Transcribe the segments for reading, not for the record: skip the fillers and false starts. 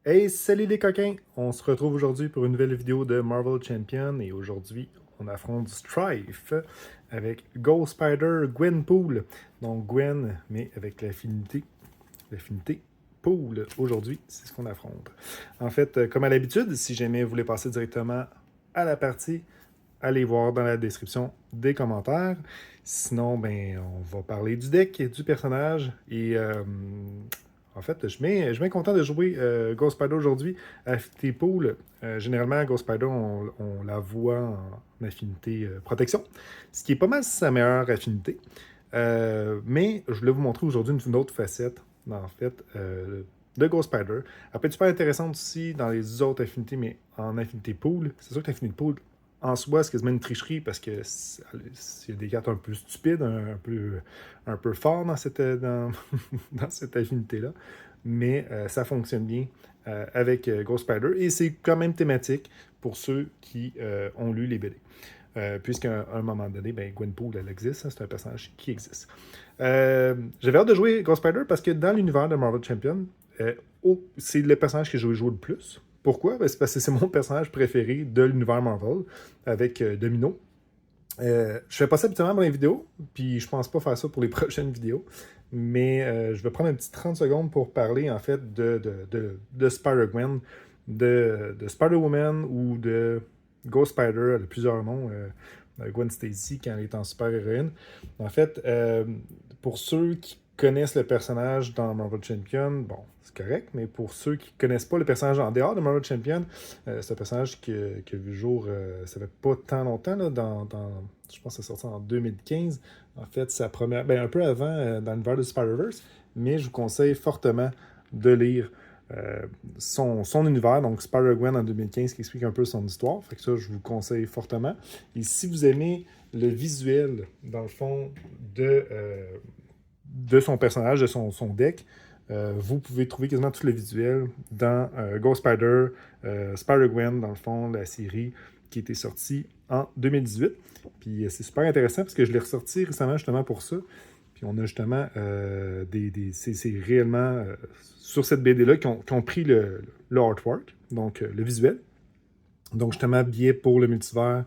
Hey, salut les coquins! On se retrouve aujourd'hui pour une nouvelle vidéo de Marvel Champion et aujourd'hui on affronte Strife avec Ghost Spider Gwenpool. Donc Gwen, mais avec l'affinité Pool. Aujourd'hui, c'est ce qu'on affronte. En fait, comme à l'habitude, si jamais vous voulez passer directement à la partie, allez voir dans la description des commentaires. Sinon, ben, on va parler du deck, du personnage et en fait, je suis bien content de jouer Ghost Spider aujourd'hui à Affinité Pool. Généralement, Ghost Spider, on la voit en affinité protection, ce qui est pas mal sa meilleure affinité. Mais je voulais vous montrer aujourd'hui une autre facette, en fait, de Ghost Spider. Elle peut être super intéressante aussi dans les autres affinités, mais en affinité pool, c'est sûr que l'affinité pool, en soi, c'est quasiment une tricherie parce que s'il y a des cartes un peu stupides, un peu forts dans cette affinité-là. Mais ça fonctionne bien avec Ghost Spider et c'est quand même thématique pour ceux qui ont lu les BD. Puisqu'à un moment donné, ben, Gwenpool, elle existe, hein, c'est un personnage qui existe. J'avais hâte de jouer Ghost Spider parce que dans l'univers de Marvel Champion, c'est le personnage que j'ai joué le plus. Pourquoi? Ben, c'est parce que c'est mon personnage préféré de l'univers Marvel avec Domino. Je fais pas ça habituellement dans les vidéos, puis je pense pas faire ça pour les prochaines vidéos. Mais je vais prendre un petit 30 secondes pour parler en fait de Spider-Gwen, de Spider-Woman ou de Ghost Spider, elle a plusieurs noms. Gwen Stacy quand elle est en super-héroïne. En fait, pour ceux qui connaissent le personnage dans Marvel Champion, bon, c'est correct, mais pour ceux qui connaissent pas le personnage en dehors de Marvel Champion, c'est un personnage qui a vu le jour, ça fait pas tant longtemps, là, je pense que c'est sorti en 2015. En fait, sa première, ben, un peu avant, dans l'univers de Spider-Verse, mais je vous conseille fortement de lire son univers, donc Spider-Gwen en 2015, qui explique un peu son histoire. Fait que ça, je vous conseille fortement. Et si vous aimez le visuel, dans le fond, de son personnage, de son deck, vous pouvez trouver quasiment tout le visuel dans Ghost Spider, Spider-Gwen, dans le fond, la série qui était sortie en 2018. Puis c'est super intéressant parce que je l'ai ressorti récemment justement pour ça. Puis on a justement c'est réellement sur cette BD-là qui ont pris le artwork, donc le visuel. Donc justement, billet pour le multivers,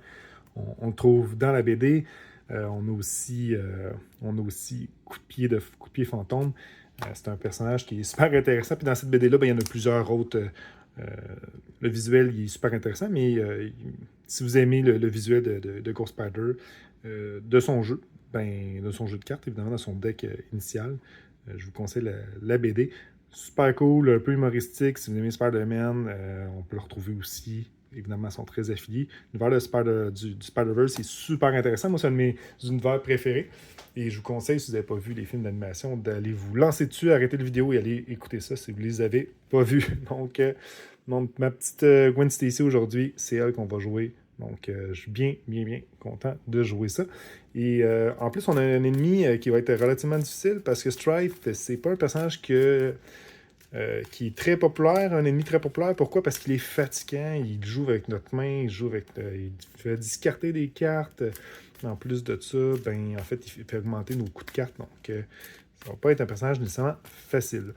on le trouve dans la BD. On a aussi coup de pied fantôme. C'est un personnage qui est super intéressant. Puis dans cette BD-là, ben, il y en a plusieurs autres. Euh, le visuel il est super intéressant, mais si vous aimez le visuel de Ghost Spider, de son jeu, ben, de son jeu de cartes, évidemment, dans son deck initial, je vous conseille la BD. Super cool, un peu humoristique. Si vous aimez Spider-Man, on peut le retrouver aussi. Évidemment, ils sont très affiliés. L'univers du Spider-Verse est super intéressant. Moi, c'est un de mes univers préférés. Et je vous conseille, si vous n'avez pas vu les films d'animation, d'aller vous lancer dessus, arrêter la vidéo et aller écouter ça si vous ne les avez pas vus. Donc ma petite Gwen Stacy aujourd'hui, c'est elle qu'on va jouer. Donc, je suis bien content de jouer ça. Et en plus, on a un ennemi qui va être relativement difficile parce que Strife, c'est pas un personnage qui est très populaire, un ennemi très populaire. Pourquoi? Parce qu'il est fatigant, il joue avec notre main, il fait discarter des cartes. En plus de ça, ben, en fait, il fait augmenter nos coups de cartes. Donc, ça va pas être un personnage nécessairement facile.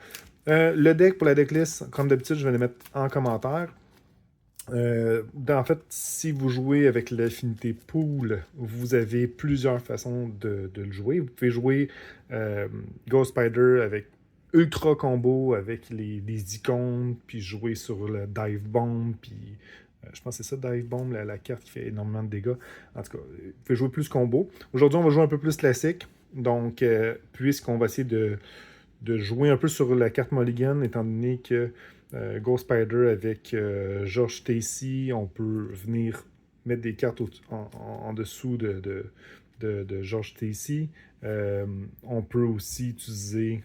Le deck, pour la decklist, comme d'habitude, je vais les mettre en commentaire. En fait, si vous jouez avec l'affinité pool, vous avez plusieurs façons de le jouer. Vous pouvez jouer Ghost Spider avec ultra combo, avec les icônes, puis jouer sur le Dive Bomb, puis je pense que c'est ça, Dive Bomb, la carte qui fait énormément de dégâts. En tout cas, vous pouvez jouer plus combo. Aujourd'hui, on va jouer un peu plus classique. Donc, puisqu'on va essayer de jouer un peu sur la carte Mulligan, étant donné que Ghost Spider avec George Stacy, on peut venir mettre des cartes en dessous de George Stacy. On peut aussi utiliser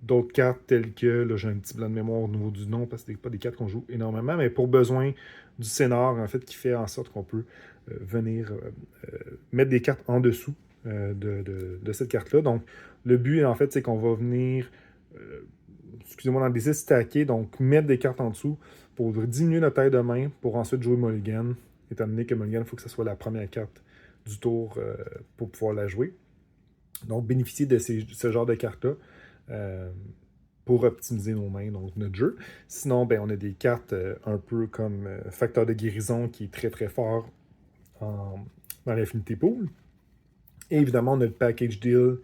d'autres cartes telles que, là j'ai un petit blanc de mémoire au niveau du nom parce que ce pas des cartes qu'on joue énormément, mais pour besoin du scénar, en fait, qui fait en sorte qu'on peut venir mettre des cartes en dessous de cette carte-là. Donc, le but, en fait, c'est qu'on va venir, excusez-moi, dans des stacker, donc mettre des cartes en dessous pour diminuer notre taille de main pour ensuite jouer Mulligan, étant donné que Mulligan, il faut que ce soit la première carte du tour pour pouvoir la jouer. Donc, bénéficier de ce genre de cartes-là. pour optimiser nos mains, donc notre jeu. Sinon, ben, on a des cartes un peu comme Facteur de guérison qui est très très fort dans l'Infinity Pool. Et évidemment, on a le package deal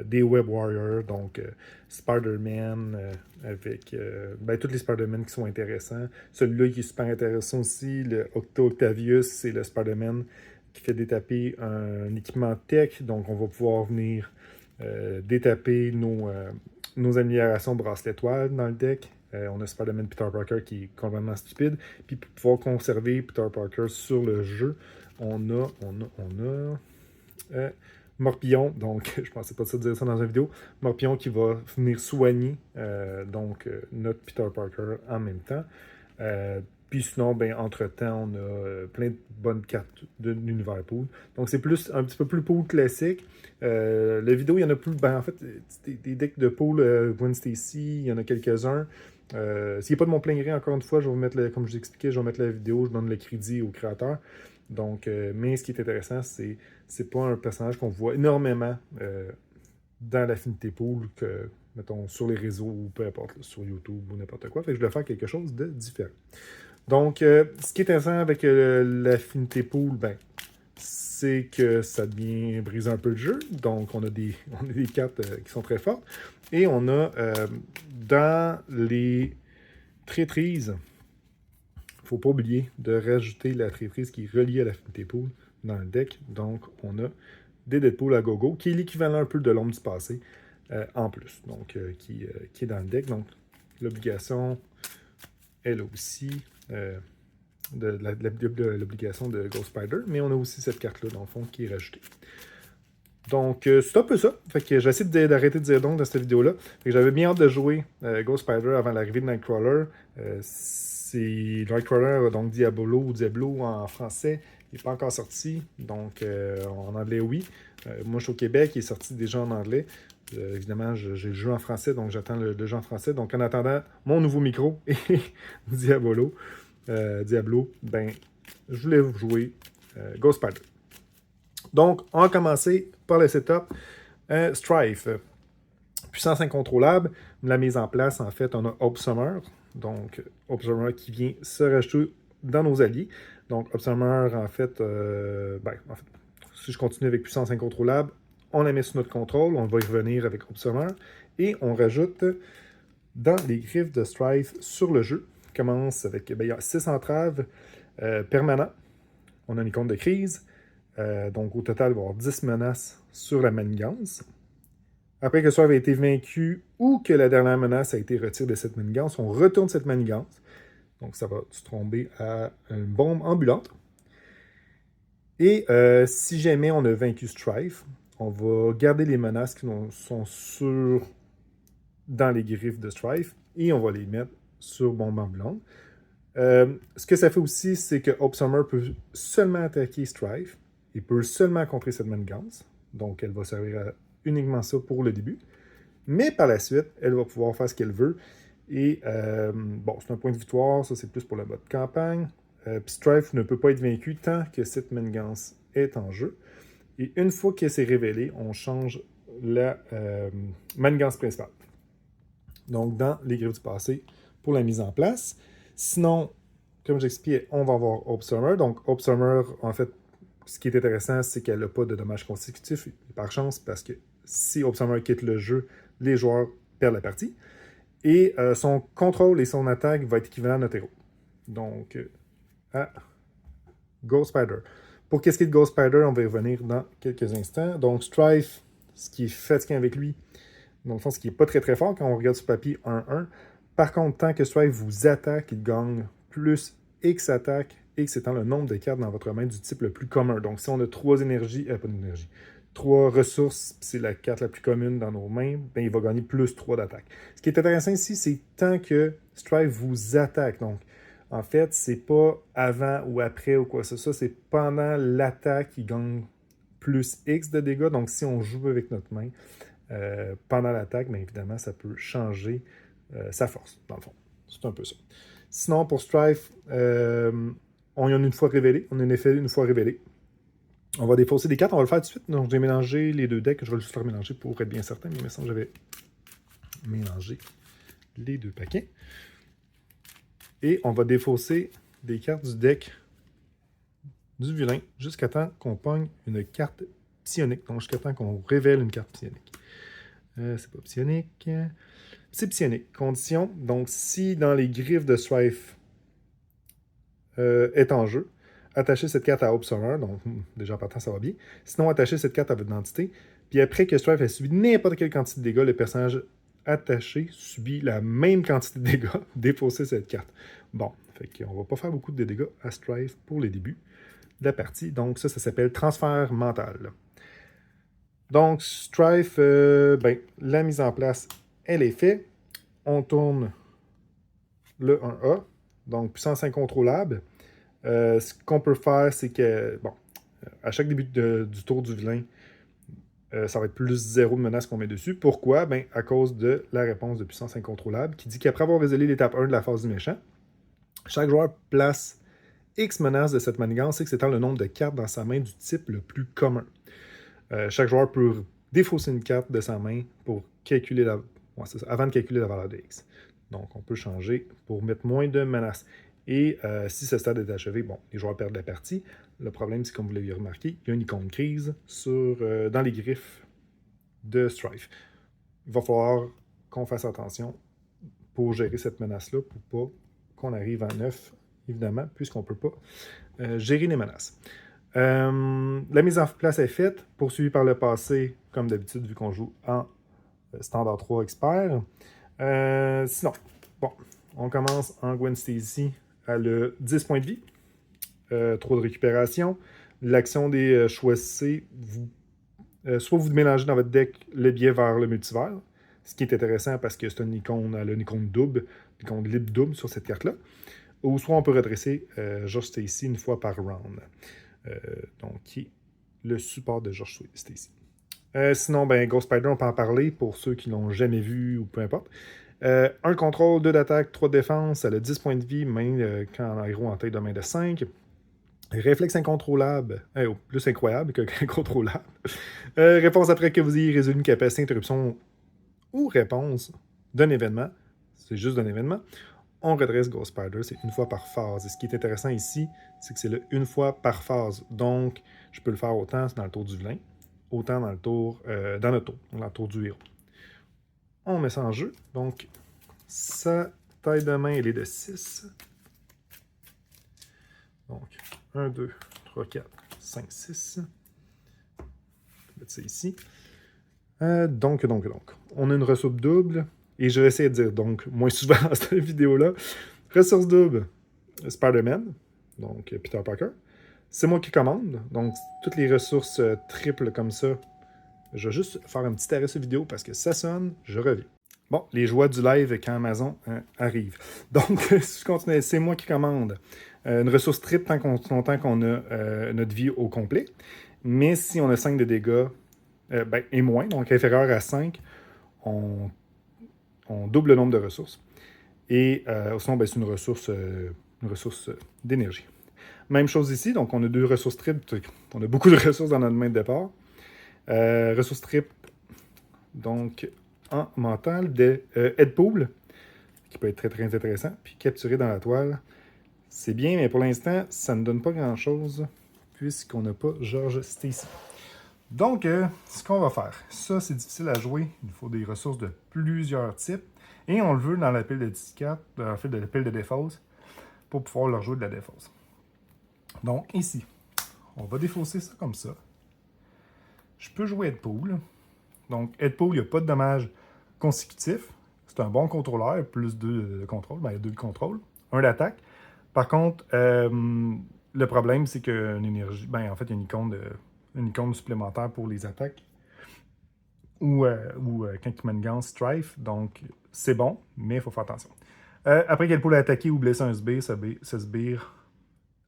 des Web Warriors, donc Spider-Man, avec ben, tous les Spider-Man qui sont intéressants. Celui-là qui est super intéressant aussi, le Octavius, c'est le Spider-Man qui fait détaper un équipement tech, donc on va pouvoir venir détaper nos améliorations bracelet toile dans le deck. On a Spider-Man Peter Parker qui est complètement stupide. Puis pour pouvoir conserver Peter Parker sur le jeu, on a Morpillon, donc je pensais pas ça dire ça dans une vidéo. Morpillon qui va venir soigner notre Peter Parker en même temps. Puis sinon, ben, entre-temps, on a plein de bonnes cartes de l'univers pool. Donc c'est plus un petit peu plus pool classique. La vidéo, il y en a plus. Ben, en fait, des decks de pool Gwen Stacy, il y en a quelques-uns. S'il n'y a pas de mon plein gré, encore une fois, je vais vous mettre, comme je vous expliquais, je vais mettre la vidéo, je donne le crédit au créateur. Donc, mais ce qui est intéressant, c'est pas un personnage qu'on voit énormément dans l'Affinité Pool, que, mettons, sur les réseaux ou peu importe, sur YouTube ou n'importe quoi. Fait que je voulais faire quelque chose de différent. Donc, ce qui est intéressant avec l'Affinité Pool, ben, c'est que ça devient briser un peu le jeu. Donc, on a des cartes qui sont très fortes. Et on a dans les traîtrises, il ne faut pas oublier de rajouter la traîtrise qui est reliée à l'Affinité Pool dans le deck. Donc, on a des Deadpool à gogo, qui est l'équivalent un peu de l'ombre du passé en plus, donc qui est dans le deck. Donc, l'obligation, elle aussi, l'obligation de Ghost Spider, mais on a aussi cette carte-là, dans le fond, qui est rajoutée. Donc, c'est un peu ça. Fait que j'essaie d'arrêter de dire donc dans cette vidéo-là. J'avais bien hâte de jouer Ghost Spider avant l'arrivée de Nightcrawler. C'est Nightcrawler, donc Diabolo ou Diablo en français. Il n'est pas encore sorti, donc en anglais, oui. Moi, je suis au Québec, il est sorti déjà en anglais. Évidemment, j'ai le jeu en français, donc j'attends le jeu en français. Donc, en attendant mon nouveau micro et Diablo, ben, je voulais vous jouer Ghost Spider. Donc, on va commencer par le setup. Strife, puissance incontrôlable. La mise en place, en fait, on a Hope Summer. Donc, Hope Summer qui vient se rajouter dans nos alliés. Donc, Hope Summer, en fait, si je continue avec puissance incontrôlable, on la met sous notre contrôle. On va y revenir avec Hope Summer. Et on rajoute dans les griffes de Strife sur le jeu. On commence avec, il y a 6 entraves permanents. On a une icône de crise. Donc, au total, il va y avoir 10 menaces sur la manigance. Après que ça avait été vaincu ou que la dernière menace a été retirée de cette manigance, on retourne cette manigance. Donc, ça va se tomber à une bombe ambulante. Et si jamais on a vaincu Strife, on va garder les menaces qui sont dans les griffes de Strife et on va les mettre sur bombe ambulante. Ce que ça fait aussi, c'est que Hope Summer peut seulement attaquer Strife. Il peut seulement contrer cette manigance. Donc, elle va servir à uniquement ça pour le début. Mais par la suite, elle va pouvoir faire ce qu'elle veut. Et bon, c'est un point de victoire. Ça, c'est plus pour le mode campagne. Puis Strife ne peut pas être vaincu tant que cette manigance est en jeu. Et une fois qu'elle s'est révélée, on change la manigance principale. Donc, dans les griffes du passé, pour la mise en place. Sinon, comme j'expliquais, on va avoir Hope Summer. Donc, Hope Summer, en fait, ce qui est intéressant, c'est qu'elle n'a pas de dommages consécutifs, par chance, parce que si Hope Summer quitte le jeu, les joueurs perdent la partie. Et son contrôle et son attaque vont être équivalents à notre héros. Donc, à Ghost Spider. Pour qu'est-ce qui est de Ghost Spider, on va y revenir dans quelques instants. Donc, Strife, ce qui est fatigant avec lui, dans le fond, ce qui n'est pas très très fort quand on regarde sur papier 1-1. Par contre, tant que Strife vous attaque, il gagne plus X attaque, X étant le nombre de cartes dans votre main du type le plus commun. Donc, si on a 3 énergies, pas d'énergie, 3 ressources, c'est la carte la plus commune dans nos mains, ben, il va gagner plus 3 d'attaque. Ce qui est intéressant ici, c'est tant que Strife vous attaque. Donc, en fait, c'est pas avant ou après ou quoi que ce soit, c'est pendant l'attaque qu'il gagne plus X de dégâts. Donc, si on joue avec notre main pendant l'attaque, bien évidemment, ça peut changer sa force, dans le fond. C'est un peu ça. Sinon, pour Strife, on y en a une fois révélé. On a un effet une fois révélé. On va défausser des cartes. On va le faire tout de suite. Donc, j'ai mélangé les deux decks. Je vais juste les mélanger pour être bien certain. Mais il me semble que j'avais mélanger les deux paquets. Et on va défausser des cartes du deck du vilain jusqu'à temps qu'on pogne une carte psionique. Donc jusqu'à temps qu'on révèle une carte psionique. C'est pas psionique. C'est psionique. Condition. Donc si dans les griffes de Strife est en jeu, attachez cette carte à Observer. Donc déjà en partant, ça va bien. Sinon, attachez cette carte à votre identité. Puis après que Strife ait subi n'importe quelle quantité de dégâts, le personnage attaché subit la même quantité de dégâts. Défaussez cette carte. Bon, fait qu'on va pas faire beaucoup de dégâts à Strife pour les débuts de la partie. Donc ça s'appelle transfert mental. Donc Strife, la mise en place, elle est faite. On tourne le 1A, donc puissance incontrôlable. Ce qu'on peut faire, c'est que, bon, à chaque début du tour du vilain, ça va être plus 0 de menace qu'on met dessus. Pourquoi? Ben, à cause de la réponse de puissance incontrôlable, qui dit qu'après avoir résolu l'étape 1 de la phase du méchant, chaque joueur place X menaces de cette manigance, X étant le nombre de cartes dans sa main du type le plus commun. Chaque joueur peut défausser une carte de sa main pour calculer avant de calculer la valeur de X. Donc, on peut changer pour mettre moins de menaces. Et si ce stade est achevé, bon, les joueurs perdent la partie. Le problème, c'est comme vous l'avez remarqué, il y a une icône crise dans les griffes de Strife. Il va falloir qu'on fasse attention pour gérer cette menace-là, pour pas qu'on arrive à 9, évidemment, puisqu'on ne peut pas gérer les menaces. La mise en place est faite, poursuivie par le passé, comme d'habitude, vu qu'on joue en standard 3 expert. Sinon, bon, on commence en Gwen Stacy à le 10 points de vie, 3 de récupération. L'action des choisissez, soit vous mélangez dans votre deck le biais vers le multivers, ce qui est intéressant parce que c'est une icône, elle a une icône double, une icône libre double sur cette carte-là. Ou soit on peut redresser George Stacy une fois par round. Donc, qui est le support de George Stacy. Sinon, Ghost Spider, on peut en parler pour ceux qui l'ont jamais vu ou peu importe. 1 contrôle, 2 d'attaque, 3 de défense, elle a 10 points de vie, même quand un héros en tête de main de 5. Réflexe incontrôlable, plus incroyable qu'incontrôlable. Réponse après que vous ayez résolu une capacité d'interruption ou réponse d'un événement. C'est juste d'un événement. On redresse Ghost Spider, c'est une fois par phase. Et ce qui est intéressant ici, c'est que c'est le une fois par phase. Donc, je peux le faire autant dans le tour du vilain, autant dans le tour, dans le tour du héros. On met ça en jeu. Donc, sa taille de main, elle est de 6. Donc, 1, 2, 3, 4, 5, 6. Je vais mettre ça ici. Donc. On a une ressource double. Et je vais essayer de dire donc moins souvent dans cette vidéo-là. Ressource double, Spider-Man, donc Peter Parker. C'est moi qui commande, donc toutes les ressources triples comme ça. Je vais juste faire un petit arrêt sur vidéo parce que ça sonne, je reviens. Bon, les joies du live quand Amazon arrive. Donc, si je continue, c'est moi qui commande. Une ressource triple tant qu'on a notre vie au complet. Mais si on a 5 de dégâts et moins, donc inférieur à 5, on double le nombre de ressources. Et sinon, c'est une ressource d'énergie. Même chose ici, donc on a 2 ressources triples. On a beaucoup de ressources dans notre main de départ. Ressources triples, donc en mental, de Headpool, qui peut être très très intéressant, puis capturé dans la toile. C'est bien, mais pour l'instant, ça ne donne pas grand-chose, puisqu'on n'a pas George Stacy. Donc, ce qu'on va faire, ça c'est difficile à jouer, il faut des ressources de plusieurs types, et on le veut dans la pile de disquettes, dans la pile de défausse, pour pouvoir leur jouer de la défausse. Donc, ici, on va défausser ça comme ça. Je peux jouer Headpool. Donc, Headpool, il n'y a pas de dommages consécutifs. C'est un bon contrôleur, plus 2 de contrôle, il y a 2 de contrôle, 1 d'attaque. Par contre, le problème, c'est qu'une énergie, en fait, il y a une icône supplémentaire pour les attaques ou quand il manigance Strife, donc c'est bon, mais il faut faire attention. Après qu'elle peut attaquer ou blesser un sbire, ce sbire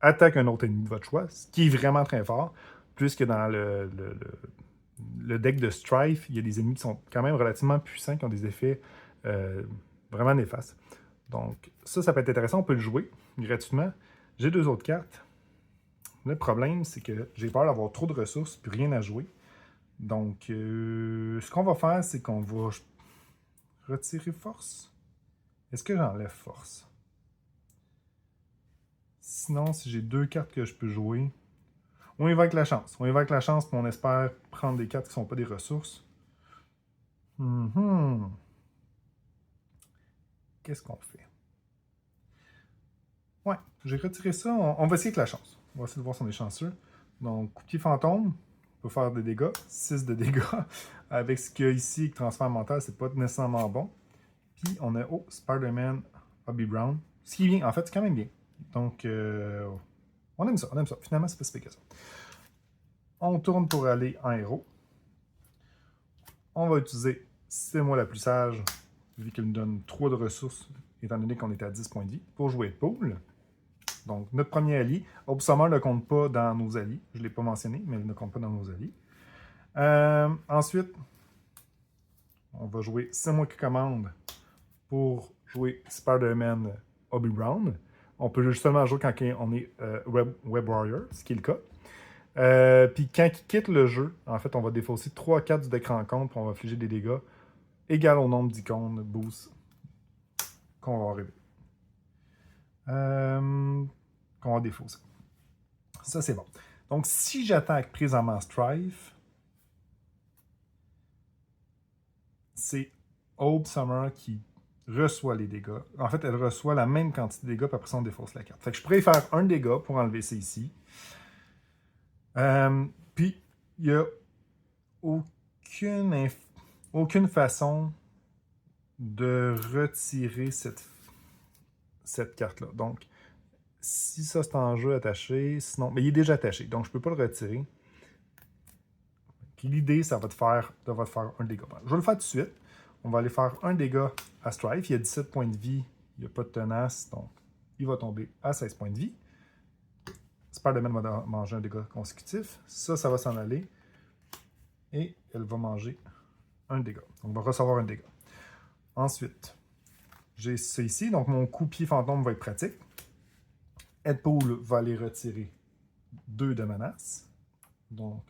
attaque un autre ennemi de votre choix, ce qui est vraiment très fort, puisque dans le deck de Strife, il y a des ennemis qui sont quand même relativement puissants, qui ont des effets vraiment néfastes. Donc ça peut être intéressant, on peut le jouer gratuitement. J'ai 2 autres cartes. Le problème, c'est que j'ai peur d'avoir trop de ressources puis rien à jouer. Donc, ce qu'on va faire, c'est qu'on va retirer force. Est-ce que j'enlève force? Sinon, si j'ai 2 cartes que je peux jouer, on y va avec la chance. On y va avec la chance, puis on espère prendre des cartes qui ne sont pas des ressources. Qu'est-ce qu'on fait? Ouais, j'ai retiré ça. On va essayer avec la chance. On va essayer de voir si on est chanceux. Donc, coup fantôme, on peut faire des dégâts. 6 de dégâts. Avec ce qu'il y a ici, avec transfert mental, c'est pas nécessairement bon. Puis, on a, Spider-Man, Bobby Brown. Ce qui est bien, en fait, c'est quand même bien. Donc, on aime ça, on aime ça. Finalement, c'est pas si pire que ça. On tourne pour aller en héros. On va utiliser C'est moi la plus sage, vu qu'il nous donne 3 de ressources, étant donné qu'on est à 10 points de vie, pour jouer Pool. Donc, notre premier allié. Orb Summer ne compte pas dans nos alliés. Je ne l'ai pas mentionné, mais il ne compte pas dans nos alliés. Ensuite, on va jouer C'est moi qui commande pour jouer Spider-Man Bobby Brown. On peut justement jouer quand on est Web Warrior, ce qui est le cas. Puis quand il quitte le jeu, en fait, on va défausser 3 cartes du deck rencontre, puis on va infliger des dégâts égal au nombre d'icônes boost qu'on va arriver. Qu'on va défausser. Ça, c'est bon. Donc, si j'attaque présentement Strife, c'est Orb Summer qui reçoit les dégâts. En fait, elle reçoit la même quantité de dégâts, puis après ça, on défausse la carte. Fait que je pourrais faire un dégât pour enlever ça ici. Puis, il n'y a aucune façon de retirer cette carte-là. Donc, si ça c'est en jeu attaché, sinon. Mais il est déjà attaché, donc je ne peux pas le retirer. Puis l'idée, ça va te faire un dégât. Je vais le faire tout de suite. On va aller faire un dégât à Strife. Il y a 17 points de vie. Il n'y a pas de tenace, donc il va tomber à 16 points de vie. Spider-Man va manger un dégât consécutif. Ça va s'en aller. Et elle va manger un dégât. Donc, on va recevoir un dégât. Ensuite, j'ai ça ici. Donc, mon coup pied fantôme va être pratique. Headpool va aller retirer 2 de menace. Donc,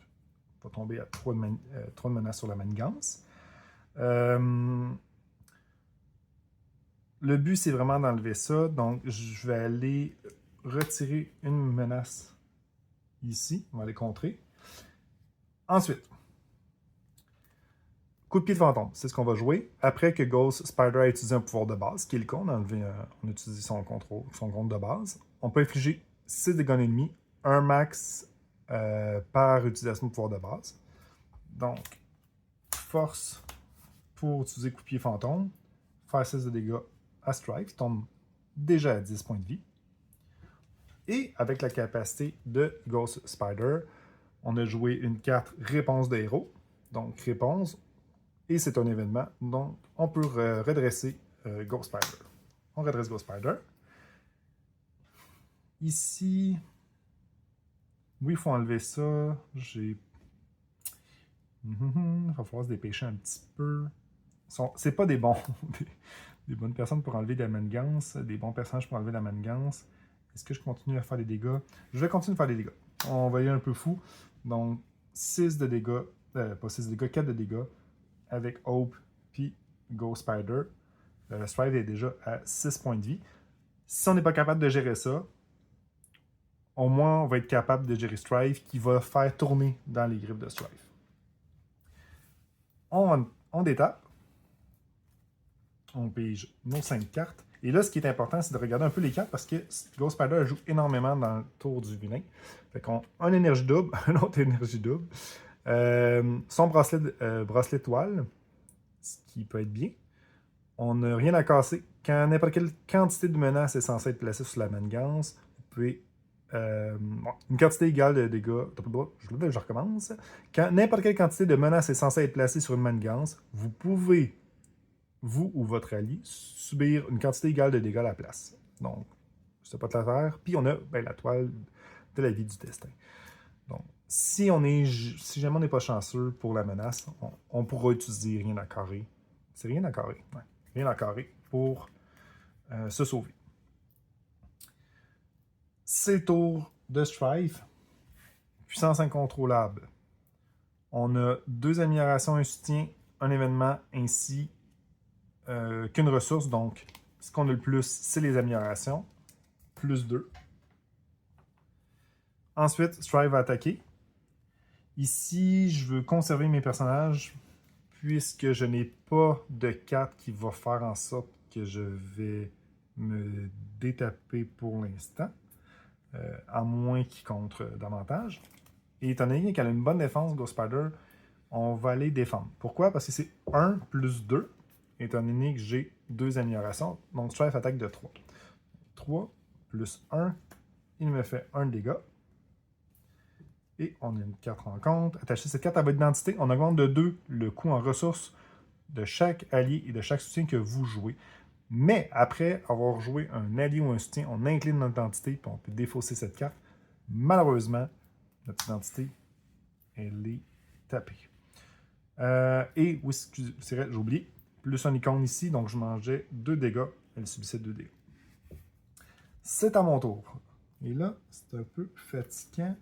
va tomber à 3 de menace sur la manigance. Le but, c'est vraiment d'enlever ça. Donc, je vais aller retirer une menace ici. On va aller contrer. Ensuite, coup de pied de fantôme. C'est ce qu'on va jouer. Après que Ghost Spider a utilisé un pouvoir de base, qui est le cas, on a utilisé son compte de base, on peut infliger 6 dégâts ennemis, un max par utilisation de pouvoir de base. Donc, force pour utiliser coup de pied fantôme, faire 6 de dégâts à Strike, qui tombe déjà à 10 points de vie. Et avec la capacité de Ghost Spider, on a joué une carte réponse de héros. Donc, réponse, et c'est un événement. Donc, on peut redresser Ghost Spider. On redresse Ghost Spider. Ici, oui, il faut enlever ça. Il va falloir se dépêcher un petit peu. C'est pas des bons. des bonnes personnes pour enlever de la manigance. Des bons personnages pour enlever de la manigance. Est-ce que je continue à faire des dégâts? Je vais continuer à faire des dégâts. On va y aller un peu fou. Donc, 6 de dégâts. Pas 6 de dégâts, 4 de dégâts. Avec Hope puis Ghost Spider. Strive est déjà à 6 points de vie. Si on n'est pas capable de gérer ça, au moins on va être capable de gérer Strive qui va faire tourner dans les griffes de Strive. On détape. On pige nos 5 cartes. Et là, ce qui est important, c'est de regarder un peu les cartes parce que Ghost Spider joue énormément dans le tour du vilain. Fait qu'on a une énergie double, une autre énergie double. Son bracelet toile, ce qui peut être bien. On n'a rien à casser. Quand n'importe quelle quantité de menace est censée être placée sur la manigance, vous pouvez. Une quantité égale de dégâts. Je recommence. Quand n'importe quelle quantité de menace est censée être placée sur une manigance, vous pouvez, vous ou votre allié, subir une quantité égale de dégâts à la place. Donc, c'est pas de la terre. Puis on a la toile de la vie du destin. Donc, si jamais on n'est pas chanceux pour la menace, on pourra utiliser rien à carré. C'est rien à carré. Ouais. Rien à carré pour se sauver. C'est le tour de Strife. Puissance incontrôlable. On a 2 améliorations, un soutien, un événement, ainsi qu'une ressource, donc ce qu'on a le plus, c'est les améliorations. Plus 2. Ensuite, Strive va attaquer. Ici, je veux conserver mes personnages puisque je n'ai pas de carte qui va faire en sorte que je vais me détaper pour l'instant, à moins qu'il contre davantage. Et étant donné qu'elle a une bonne défense, Ghost Spider, on va aller défendre. Pourquoi? Parce que c'est 1 plus 2, étant donné que j'ai 2 améliorations. Donc, Strife attaque de 3. 3 plus 1, il me fait 1 dégât. Et on a une carte rencontre. Attacher cette carte à votre identité, on augmente de 2 le coût en ressources de chaque allié et de chaque soutien que vous jouez. Mais après avoir joué un allié ou un soutien, on incline notre identité puis on peut défausser cette carte. Malheureusement, notre identité, elle est tapée. Et oui, c'est vrai, j'ai oublié. Plus un icône ici, donc je mangeais 2 dégâts. Elle subissait 2 dégâts. C'est à mon tour. Et là, c'est un peu fatigant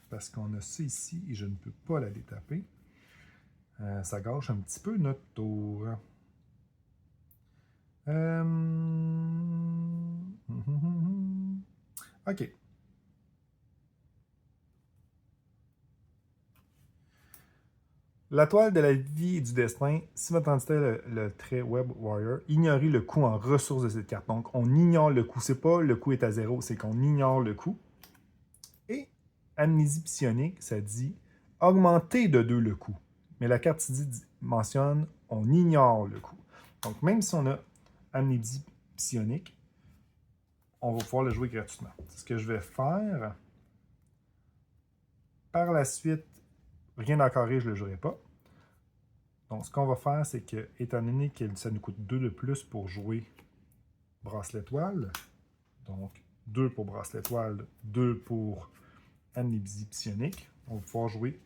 parce qu'on a ça ici et je ne peux pas la détaper. Ça gâche un petit peu notre tour. OK. La toile de la vie et du destin, si votre entité est le trait Web Warrior, ignorez le coût en ressources de cette carte. Donc, on ignore le coût. C'est pas le coût est à 0, c'est qu'on ignore le coût. Et amnésie psionique, ça dit augmenter de 2 le coût. Mais la carte mentionne on ignore le coût. Donc, même si on a amnésie psionique, on va pouvoir le jouer gratuitement. C'est ce que je vais faire. Par la suite, rien d'encarré, je ne le jouerai pas. Donc, ce qu'on va faire, c'est que, étant donné que ça nous coûte 2 de plus pour jouer bracelet toile, donc 2 pour bracelet toile, 2 pour amnésie psionique, on va pouvoir jouer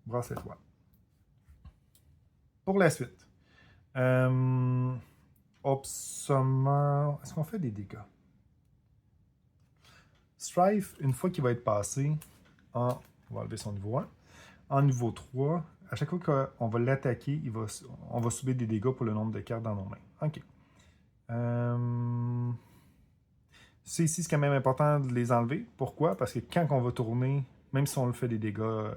bracelet toile. Pour la suite, Obsummer, est-ce qu'on fait des dégâts? Strife, une fois qu'il va être passé on va enlever son niveau 1, en niveau 3, à chaque fois qu'on va l'attaquer, on va subir des dégâts pour le nombre de cartes dans nos mains. OK. C'est ici, c'est quand même important de les enlever. Pourquoi? Parce que quand on va tourner, même si on le fait des dégâts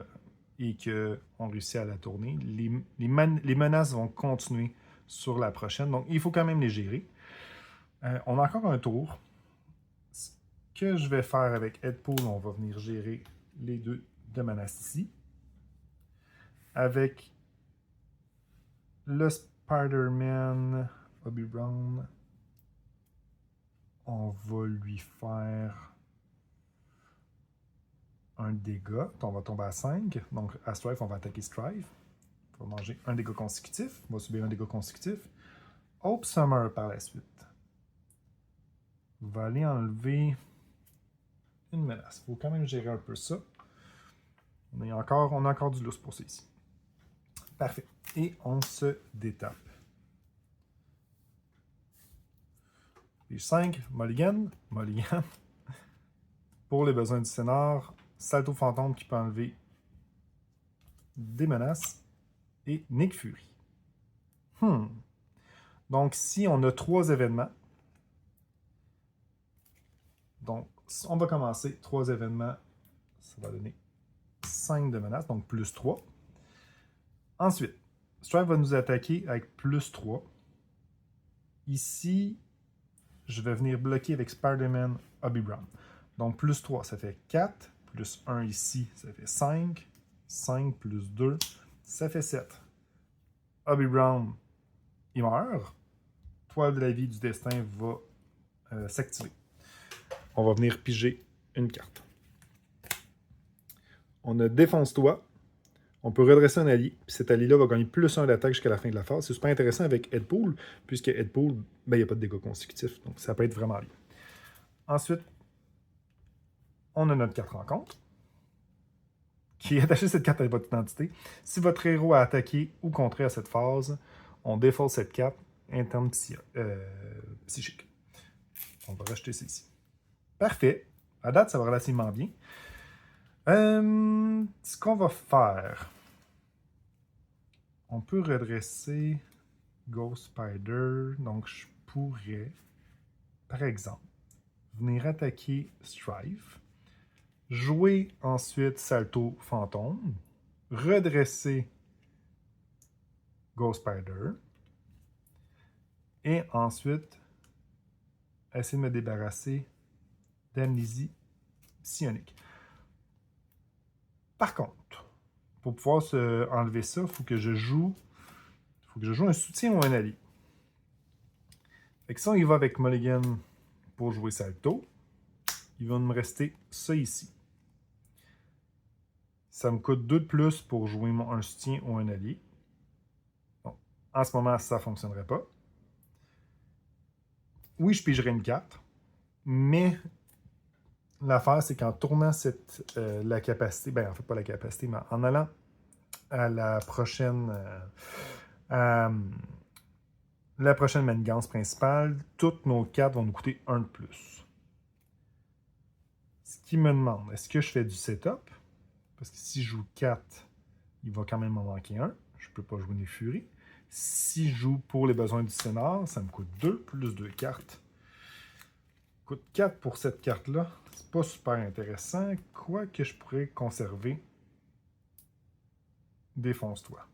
et qu'on réussit à la tourner, les menaces vont continuer sur la prochaine. Donc, il faut quand même les gérer. On a encore un tour. Ce que je vais faire avec Headpool, on va venir gérer les 2 de menaces ici. Avec le Spider-Man Bobby Brown, on va lui faire un dégât. On va tomber à 5. Donc, à Strife, on va attaquer Strife. On va manger un dégât consécutif. On va subir un dégât consécutif. Hope Summer par la suite. On va aller enlever une menace. Il faut quand même gérer un peu ça. On a encore du lousse pour ça ici. Parfait. Et on se détape. Page 5, Mulligan. Mulligan. Pour les besoins du scénar, Salto Fantôme qui peut enlever des menaces. Et Nick Fury. Donc, si on a 3 événements, donc on va commencer 3 événements, ça va donner 5 de menaces, donc plus 3. Ensuite, Strife va nous attaquer avec plus 3. Ici, je vais venir bloquer avec Spider-Man Bobby Brown. Donc, plus 3, ça fait 4. Plus 1 ici, ça fait 5. 5 plus 2, ça fait 7. Bobby Brown, il meurt. Toile de la vie du destin va s'activer. On va venir piger une carte. On a Défonce-toi. On peut redresser un allié, puis cet allié-là va gagner plus 1 d'attaque jusqu'à la fin de la phase. C'est super intéressant avec Headpool, puisque Headpool, il n'y a pas de dégâts consécutifs, donc ça peut être vraiment bien. Ensuite, on a notre carte rencontre, qui est attachée cette carte à votre identité. Si votre héros a attaqué ou contré à cette phase, on défausse cette carte, interne psychique. On va racheter ça ici. Parfait. À date, ça va relativement bien. Ce qu'on va faire, on peut redresser Ghost Spider. Donc, je pourrais, par exemple, venir attaquer Strive, jouer ensuite Salto Fantôme, redresser Ghost Spider, et ensuite essayer de me débarrasser d'Amnésie Psionique. Par contre, pour pouvoir enlever ça, il faut que je joue un soutien ou un allié. Fait que si on y va avec Mulligan pour jouer Salto, il va me rester ça ici. Ça me coûte 2 de plus pour jouer un soutien ou un allié. Bon, en ce moment, ça ne fonctionnerait pas. Oui, je pigerais une carte, mais l'affaire, c'est qu'en tournant la capacité, ben en fait pas la capacité, mais en allant à la prochaine manigance principale, toutes nos cartes vont nous coûter 1 de plus. Ce qui me demande, est-ce que je fais du setup? Parce que si je joue 4, il va quand même m'en manquer 1. Je ne peux pas jouer des furies. Si je joue pour les besoins du scénar, ça me coûte 2 plus 2 cartes. Coûte 4 pour cette carte-là. C'est pas super intéressant. Quoi que je pourrais conserver. Défonce-toi.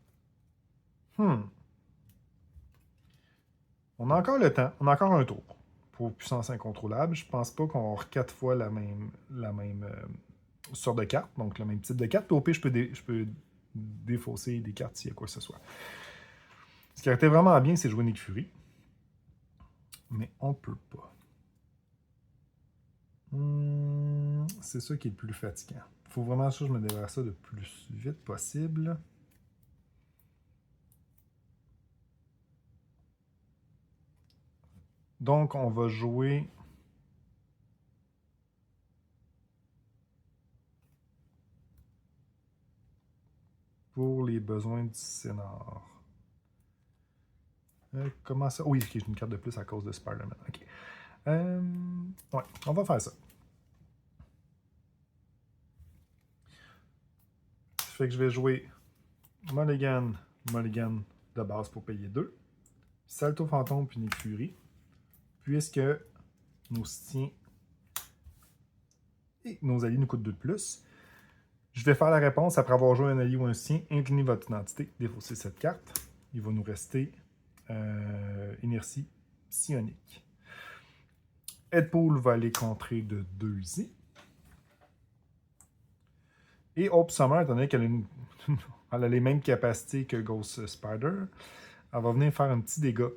On a encore le temps. On a encore un tour. Pour puissance incontrôlable, je pense pas qu'on aura 4 fois la même sorte de carte. Donc le même type de carte. Au pire, je peux défausser des cartes s'il y a quoi que ce soit. Ce qui aurait été vraiment bien, c'est jouer Nick Fury. Mais on peut pas. C'est ça qui est le plus fatigant. Il faut vraiment que je me débarrasse ça le plus vite possible. Donc, on va jouer pour les besoins du scénar. Comment ça? Oui, j'ai une carte de plus à cause de Spider-Man. OK. Ouais, on va faire ça. Fait que je vais jouer Mulligan de base pour payer 2. Salto Fantôme puis Nick Fury. Puisque nos soutiens et nos alliés nous coûtent 2 de plus. Je vais faire la réponse après avoir joué un allié ou un soutien. Inclinez votre identité, défausser cette carte. Il va nous rester Inertie Psionique. Deadpool va aller contrer de 2 i. Et Hope Summer, étant donné qu'elle a les mêmes capacités que Ghost Spider, elle va venir faire un petit dégât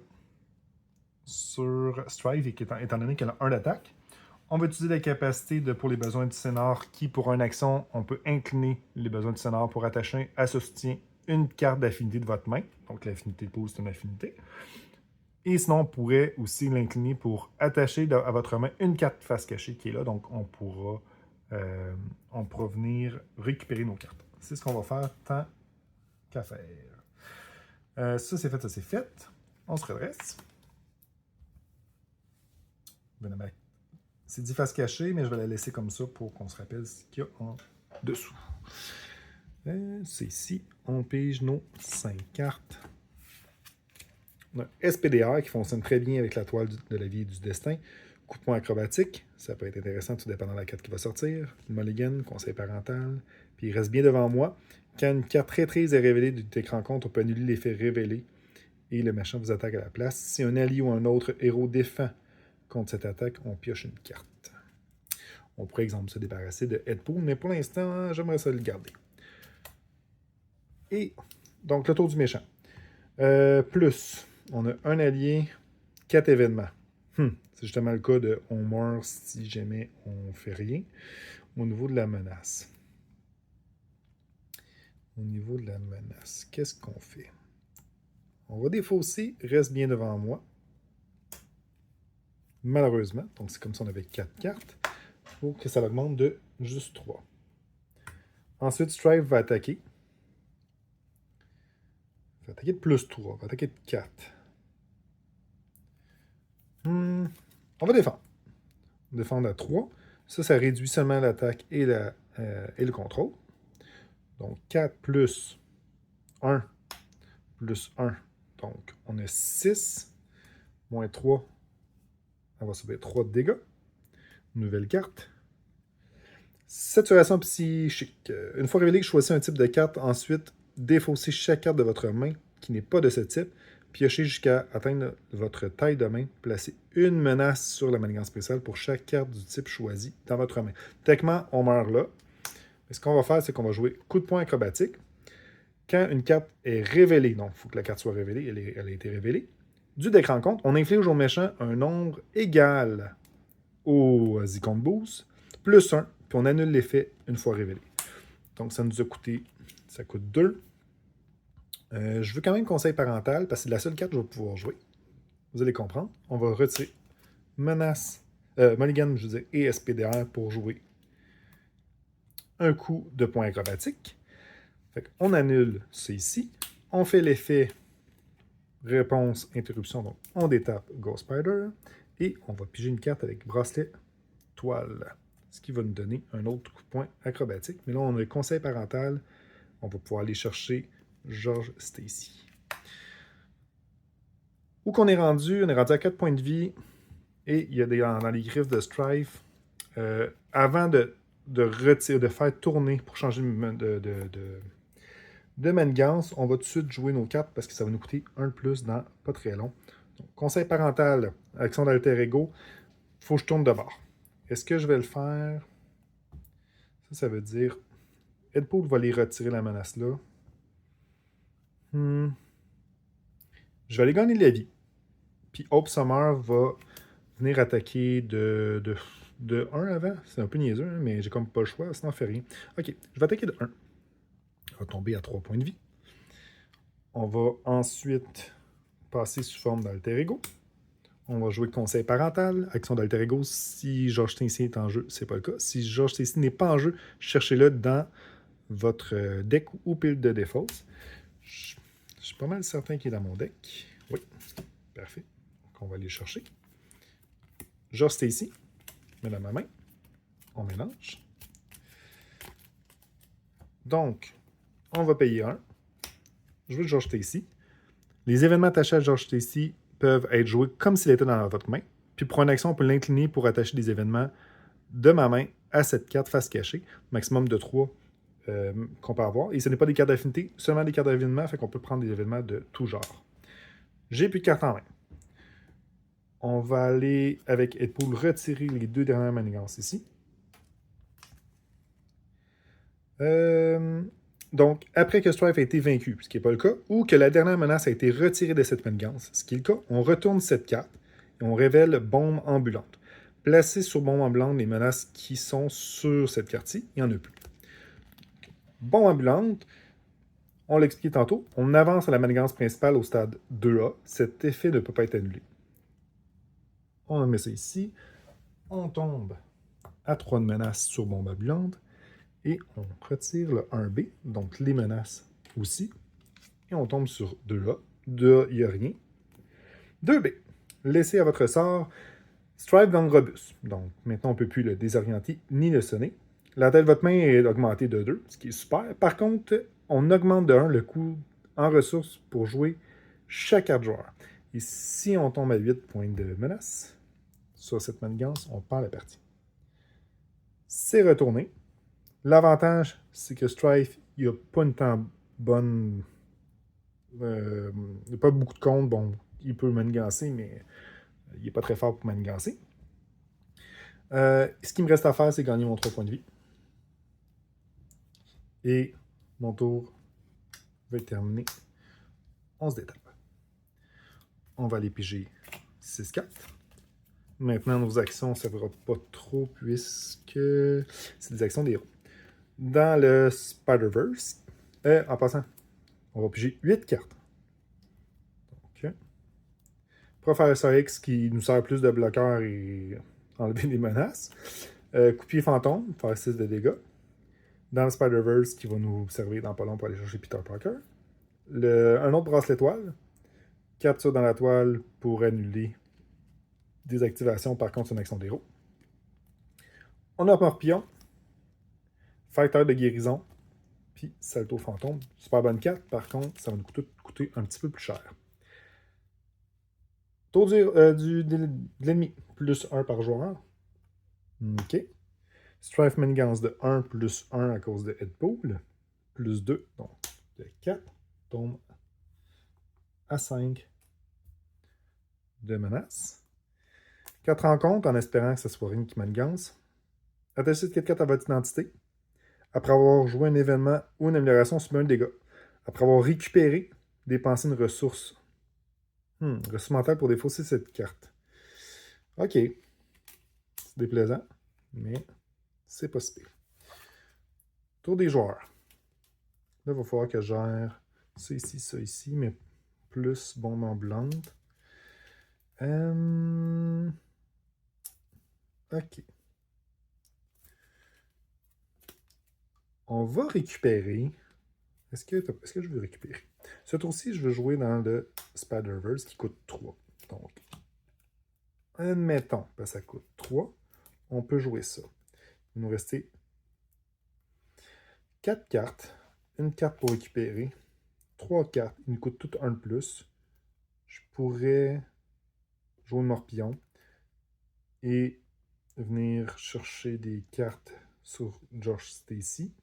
sur Strive, étant donné qu'elle a 1 d'attaque. On va utiliser la capacité pour les besoins du scénar qui, pour une action, on peut incliner les besoins du scénar pour attacher à ce soutien une carte d'affinité de votre main. Donc l'affinité de pose, c'est une affinité. Et sinon, on pourrait aussi l'incliner pour attacher à votre main une carte face cachée qui est là. Donc on pourra venir récupérer nos cartes. C'est ce qu'on va faire tant qu'à faire. Ça, c'est fait, ça, c'est fait. On se redresse. C'est dit face cachée, mais je vais la laisser comme ça pour qu'on se rappelle ce qu'il y a en dessous. C'est ici. On pige nos 5 cartes. On a SPDR qui fonctionne très bien avec la toile de la vie et du destin. Coup de poing acrobatique, ça peut être intéressant tout dépendant de la carte qui va sortir. Mulligan, conseil parental. Puis il reste bien devant moi. Quand une carte traîtrise est révélée du deck rencontre, on peut annuler l'effet révélé et le méchant vous attaque à la place. Si un allié ou un autre héros défend contre cette attaque, on pioche une carte. On pourrait, exemple, se débarrasser de Deadpool, mais pour l'instant, j'aimerais ça le garder. Et donc, le tour du méchant. Plus, on a un allié, 4 événements. C'est justement le cas de on meurt si jamais on fait rien. Au niveau de la menace. Qu'est-ce qu'on fait? On va défausser, reste bien devant moi. Malheureusement, donc c'est comme si on avait 4 cartes. Il faut que ça augmente de juste 3. Ensuite, Strive va attaquer. Il va attaquer de plus 3. Il va attaquer de 4. On va défendre. On va défendre à 3. Ça réduit seulement l'attaque et le contrôle. Donc 4 plus 1 plus 1. Donc, on a 6, moins 3, on va subir 3 de dégâts. Nouvelle carte. Saturation psychique. Une fois révélé, choisissez un type de carte. Ensuite, défaussez chaque carte de votre main qui n'est pas de ce type. Piochez jusqu'à atteindre votre taille de main. Placez une menace sur la manigance spéciale pour chaque carte du type choisi dans votre main. Techniquement, on meurt là. Mais ce qu'on va faire, c'est qu'on va jouer coup de poing acrobatique. Quand une carte est révélée, donc il faut que la carte soit révélée, elle a été révélée, du deck rencontre, on inflige au méchant un nombre égal aux icônes boost, plus 1, puis on annule l'effet une fois révélé. Donc ça nous a coûté, ça coûte 2. Je veux quand même conseil parental, parce que c'est la seule carte que je vais pouvoir jouer. Vous allez comprendre. On va retirer menace, mulligan, je veux dire, et SPDR pour jouer un coup de point acrobatique. Fait on annule ça ici. On fait l'effet réponse interruption. Donc, on détape Ghost Spider. Et on va piger une carte avec bracelet toile. Ce qui va nous donner un autre coup de poing acrobatique. Mais là, on a le conseil parental. On va pouvoir aller chercher George Stacy. Où qu'on est rendu? On est rendu à 4 points de vie. Et il y a dans les griffes de Strife. Avant de retirer, de faire tourner pour changer de manigance, on va tout de suite jouer nos cartes parce que ça va nous coûter un de plus dans pas très long. Donc, conseil parental, action d'alter ego, il faut que je tourne de bord. Est-ce que je vais le faire? Ça veut dire Deadpool va aller retirer la menace là. Je vais aller gagner de la vie. Puis Hope Summer va venir attaquer de 1 avant. C'est un peu niaiseux, hein, mais j'ai comme pas le choix, sinon on fait rien. Ok, je vais attaquer de 1. On va tomber à 3 points de vie. On va ensuite passer sous forme d'alter ego. On va jouer conseil parental, action d'alter ego. Si George Stacy est en jeu, c'est pas le cas. Si George Stacy n'est pas en jeu, cherchez-le dans votre deck ou pile de défausse. Je suis pas mal certain qu'il est dans mon deck. Oui, parfait. Donc on va aller le chercher. George Stacy, mets dans ma main. On mélange. Donc, on va payer 1. Je veux George Stacy. Les événements attachés à George Stacy peuvent être joués comme s'il était dans votre main. Puis pour une action, on peut l'incliner pour attacher des événements de ma main à cette carte face cachée. Maximum de 3 qu'on peut avoir. Et ce n'est pas des cartes d'affinité, seulement des cartes d'événements, fait qu'on peut prendre des événements de tout genre. J'ai plus de cartes en main. On va aller avec Deadpool retirer les 2 dernières manigances ici. Donc, après que Strife a été vaincu, ce qui n'est pas le cas, ou que la dernière menace a été retirée de cette manigance, ce qui est le cas, on retourne cette carte et on révèle bombe ambulante. Placez sur bombe ambulante les menaces qui sont sur cette carte-ci, il n'y en a plus. Bombe ambulante, on l'a expliqué tantôt, on avance à la manigance principale au stade 2A. Cet effet ne peut pas être annulé. On met ça ici. On tombe à 3 de menaces sur bombe ambulante. Et on retire le 1B, donc les menaces aussi. Et on tombe sur 2A. 2A, il n'y a rien. 2B, laissez à votre sort Strive Gang Robust. Donc maintenant, on ne peut plus le désorienter ni le sonner. La taille de votre main est augmentée de 2, ce qui est super. Par contre, on augmente de 1 le coût en ressources pour jouer chaque carte joueur. Et si on tombe à 8 points de menace sur cette manigance, on perd la partie. C'est retourné. L'avantage, c'est que Strife, il n'y a pas une temps bonne. Il n'y a pas beaucoup de comptes. Bon, il peut manigancer, mais il n'est pas très fort pour manigancer. Ce qui me reste à faire, c'est gagner mon 3 points de vie. Et mon tour va être terminé. On se détape. On va aller piger 6 cartes. Maintenant, nos actions, ça ne fera pas trop puisque c'est des actions des héros. Dans le Spider-Verse, en passant, on va piger 8 cartes. Donc, Professeur X qui nous sert plus de bloqueurs et enlever des menaces. Coupier fantôme, faire 6 de dégâts. Dans le Spider-Verse qui va nous servir dans pas long pour aller chercher Peter Parker. Un autre bracelet toile. Capture dans la toile pour annuler des activations, par contre, c'est une action d'héros. On a Morpion, Fighter de guérison, puis Salto fantôme. Super bonne carte, par contre, ça va nous coûter un petit peu plus cher. Tour de l'ennemi, plus 1 par joueur. OK. Strife Manigance de 1 plus 1 à cause de Headpool. Plus 2, donc de 4. Tombe à 5 de menace. 4 rencontres en espérant que ce soit rien qui manigance. Attachez cette 4 à votre identité. Après avoir joué un événement ou une amélioration, subit un dégât. Après avoir récupéré, dépensé une ressource. Ressource mentale pour défausser cette carte. OK. C'est déplaisant, mais c'est pas si pire. Tour des joueurs. Là, il va falloir que je gère ça ici, mais plus bombe ambulante. OK. On va récupérer. Est-ce que je veux récupérer? Ce tour-ci, je veux jouer dans le Spider-Verse qui coûte 3. Donc, admettons que ça coûte 3. On peut jouer ça. Il va nous rester 4 cartes. Une carte pour récupérer. 3 cartes. Ils nous coûtent toutes 1 de plus. Je pourrais jouer le Morpion et venir chercher des cartes sur Josh Stacy.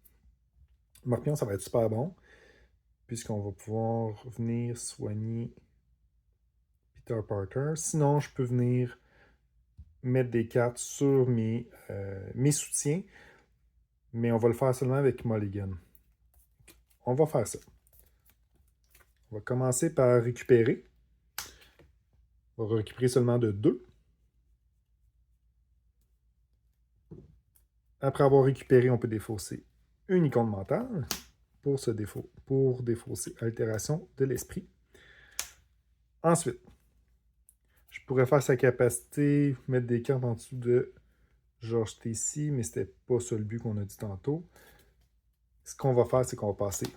Le Morpion, ça va être super bon, puisqu'on va pouvoir venir soigner Peter Parker. Sinon, je peux venir mettre des cartes sur mes soutiens, mais on va le faire seulement avec Mulligan. On va faire ça. On va commencer par récupérer. On va récupérer seulement de 2. Après avoir récupéré, on peut défausser une icône mentale pour défausser altération de l'esprit. Ensuite, je pourrais faire sa capacité, mettre des cartes en dessous de George Stacy, mais c'était pas ça le but qu'on a dit tantôt. Ce qu'on va faire, c'est qu'on va passer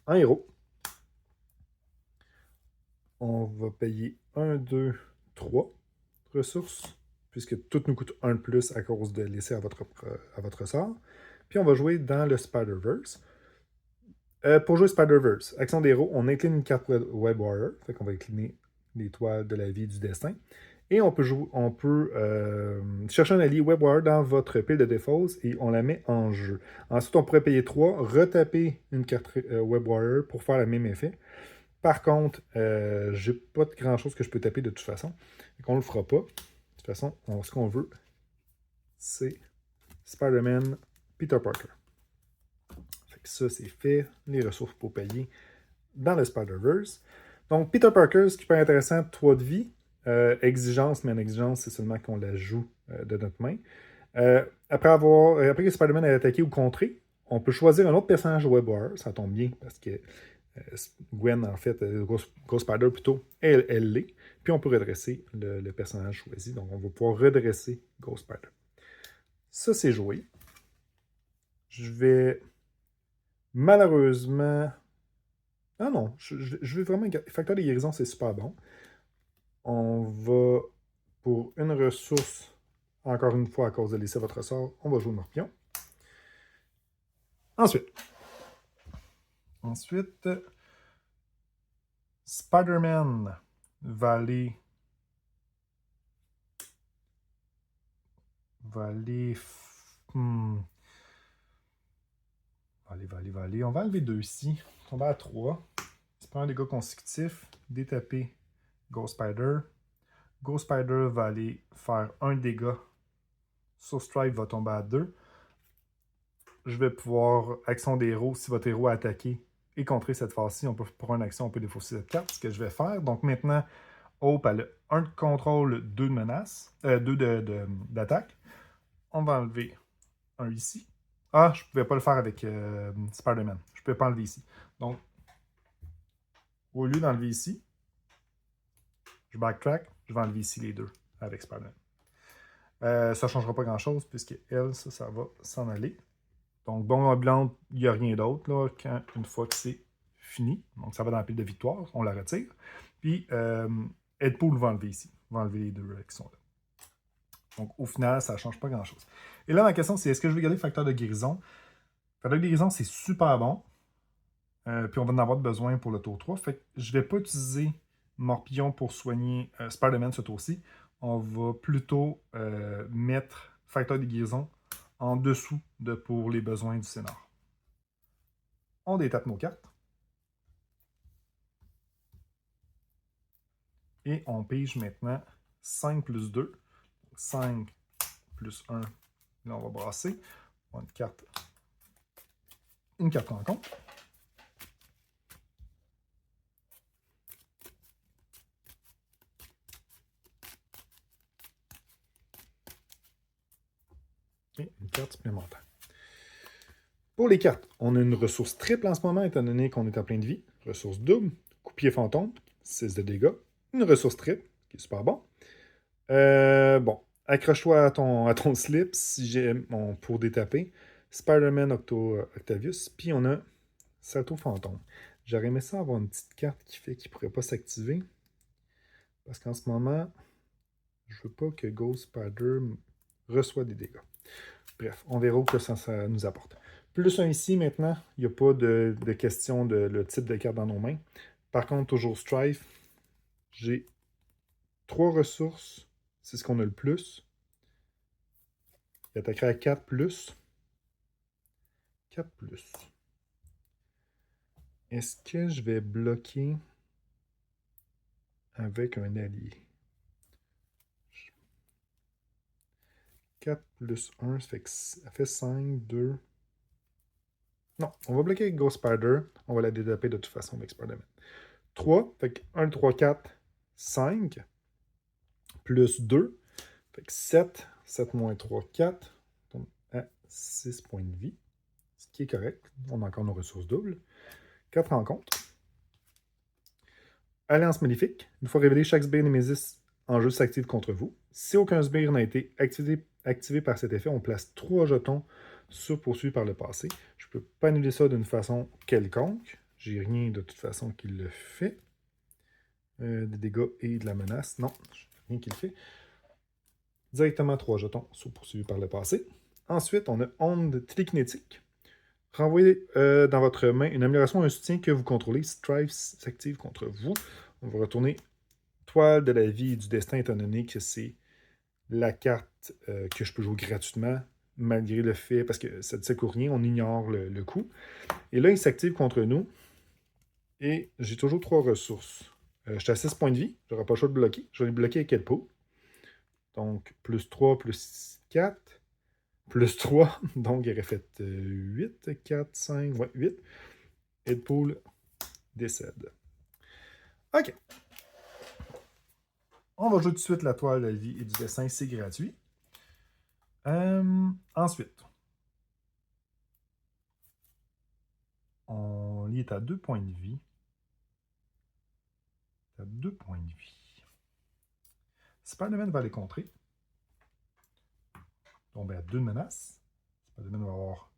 un héros. On va payer 1, 2, 3 ressources, puisque tout nous coûte 1 de plus à cause de laisser à votre sort. Puis on va jouer dans le Spider-Verse. Pour jouer Spider-Verse, action d'héros, on incline une carte Web Warrior, fait qu'on va incliner l'étoile de la vie et du destin. Et on peut chercher un allié Web Warrior dans votre pile de défausse et on la met en jeu. Ensuite, on pourrait payer 3, retaper une carte Web Warrior pour faire le même effet. Par contre, j'ai pas de grand chose que je peux taper de toute façon. Donc on le fera pas. De toute façon, ce qu'on veut, c'est Spider-Man Peter Parker. Fait que ça, c'est fait. Les ressources pour payer dans le Spider-Verse. Donc, Peter Parker, ce qui peut être intéressant, 3 de vie. Exigence, mais une exigence, c'est seulement qu'on la joue de notre main. Après que Spider-Man ait attaqué ou contré, on peut choisir un autre personnage Web Warrior. Ça tombe bien parce que Gwen, en fait, Ghost Spider plutôt, elle l'est. Puis on peut redresser le personnage choisi. Donc on va pouvoir redresser Ghost Spider. Ça, c'est joué. Je vais malheureusement. Ah non, je vais vraiment. Facteur de guérison, c'est super bon. On va, pour une ressource, encore une fois, à cause de laisser votre sort, on va jouer le Morpion. Ensuite, Spider-Man va aller. Va aller. On va enlever 2 ici. On va à 3. C'est pas un dégât consécutif. Détaper Ghost Spider. Ghost Spider va aller faire un dégât. Sur Stripe va tomber à 2. Je vais pouvoir, action des héros, si votre héros a attaqué et contré cette fois-ci, pour une action, on peut défausser cette carte, ce que je vais faire. Donc maintenant, Hope a 1 de contrôle, 2 de menace, 2 d'attaque. On va enlever un ici. Ah, je ne pouvais pas le faire avec Spider-Man. Je ne pouvais pas enlever ici. Donc, au lieu d'enlever ici, je backtrack, je vais enlever ici les 2 avec Spider-Man. Ça ne changera pas grand-chose, puisque elle, ça va s'en aller. Donc, bombe blanche, il n'y a rien d'autre, là, une fois que c'est fini. Donc, ça va dans la pile de victoire, on la retire. Puis, Deadpool va enlever ici. Va enlever les 2 qui sont là. Donc, au final, ça ne change pas grand-chose. Et là, ma question, c'est est-ce que je vais garder le facteur de guérison? Le facteur de guérison, c'est super bon. Puis, on va en avoir besoin pour le tour 3. Fait que je ne vais pas utiliser Morpillon pour soigner Spider-Man ce tour-ci. On va plutôt mettre facteur de guérison en dessous pour les besoins du scénar. On détape nos cartes. Et on pige maintenant 5 plus 2. 5 plus 1. Là, on va brasser. On a une carte rencontre. Et une carte supplémentaire. Pour les cartes, on a une ressource triple en ce moment, étant donné qu'on est à plein de vie. Ressource double, coupier fantôme, 6 de dégâts. Une ressource triple, qui est super bon. Bon, accroche-toi à ton slip si pour détaper. Spider-Man Octavius. Puis on a Salto Fantôme. J'aurais aimé ça avoir une petite carte qui fait qu'il ne pourrait pas s'activer. Parce qu'en ce moment, je veux pas que Ghost Spider reçoit des dégâts. Bref, on verra que ça nous apporte. Plus un ici, maintenant, il n'y a pas de question de le type de carte dans nos mains. Par contre, toujours Strife. J'ai 3 ressources. C'est ce qu'on a le plus. Il attaquera à 4 plus. 4 plus. Est-ce que je vais bloquer avec un allié? 4 plus 1, ça fait 5, 2. Non, on va bloquer avec Ghost Spider. On va la détaper de toute façon avec Spider-Man. 3, fait que 1, 3, 4, 5. Plus 2, fait que 7. 7 moins 3, 4. Donc à 6 points de vie. Ce qui est correct. On a encore nos ressources doubles. 4 rencontres. Alliance maléfique. Une fois révélé, chaque sbire Némésis en jeu s'active contre vous. Si aucun sbire n'a été activé par cet effet, on place 3 jetons sur poursuivi par le passé. Je ne peux pas annuler ça d'une façon quelconque. J'ai rien de toute façon qui le fait. Des dégâts et de la menace. Non, rien qui le fait. Directement 3 jetons sur poursuivi par le passé. Ensuite, on a onde télékinétique. Renvoyez dans votre main une amélioration ou un soutien que vous contrôlez. Strife s'active contre vous. On va retourner Toile de la vie et du destin, étant donné que c'est la carte que je peux jouer gratuitement, malgré le fait, parce que ça ne sert rien, on ignore le coup. Et là, il s'active contre nous. Et j'ai toujours 3 ressources. Je suis à 6 points de vie. Je n'aurai pas le choix de bloquer. Je vais les bloquer avec Deadpool. Donc, plus 3, plus 4. Plus 3. Donc, il aurait fait 8, 4, 5, ouais, 8. Deadpool décède. OK. On va jouer tout de suite la toile de la vie et du dessin. C'est gratuit. Ensuite, on y est à 2 points de vie. À 2 points de vie. Spider-Man va les contrer. Donc, à 2 menaces. Spider-Man va avoir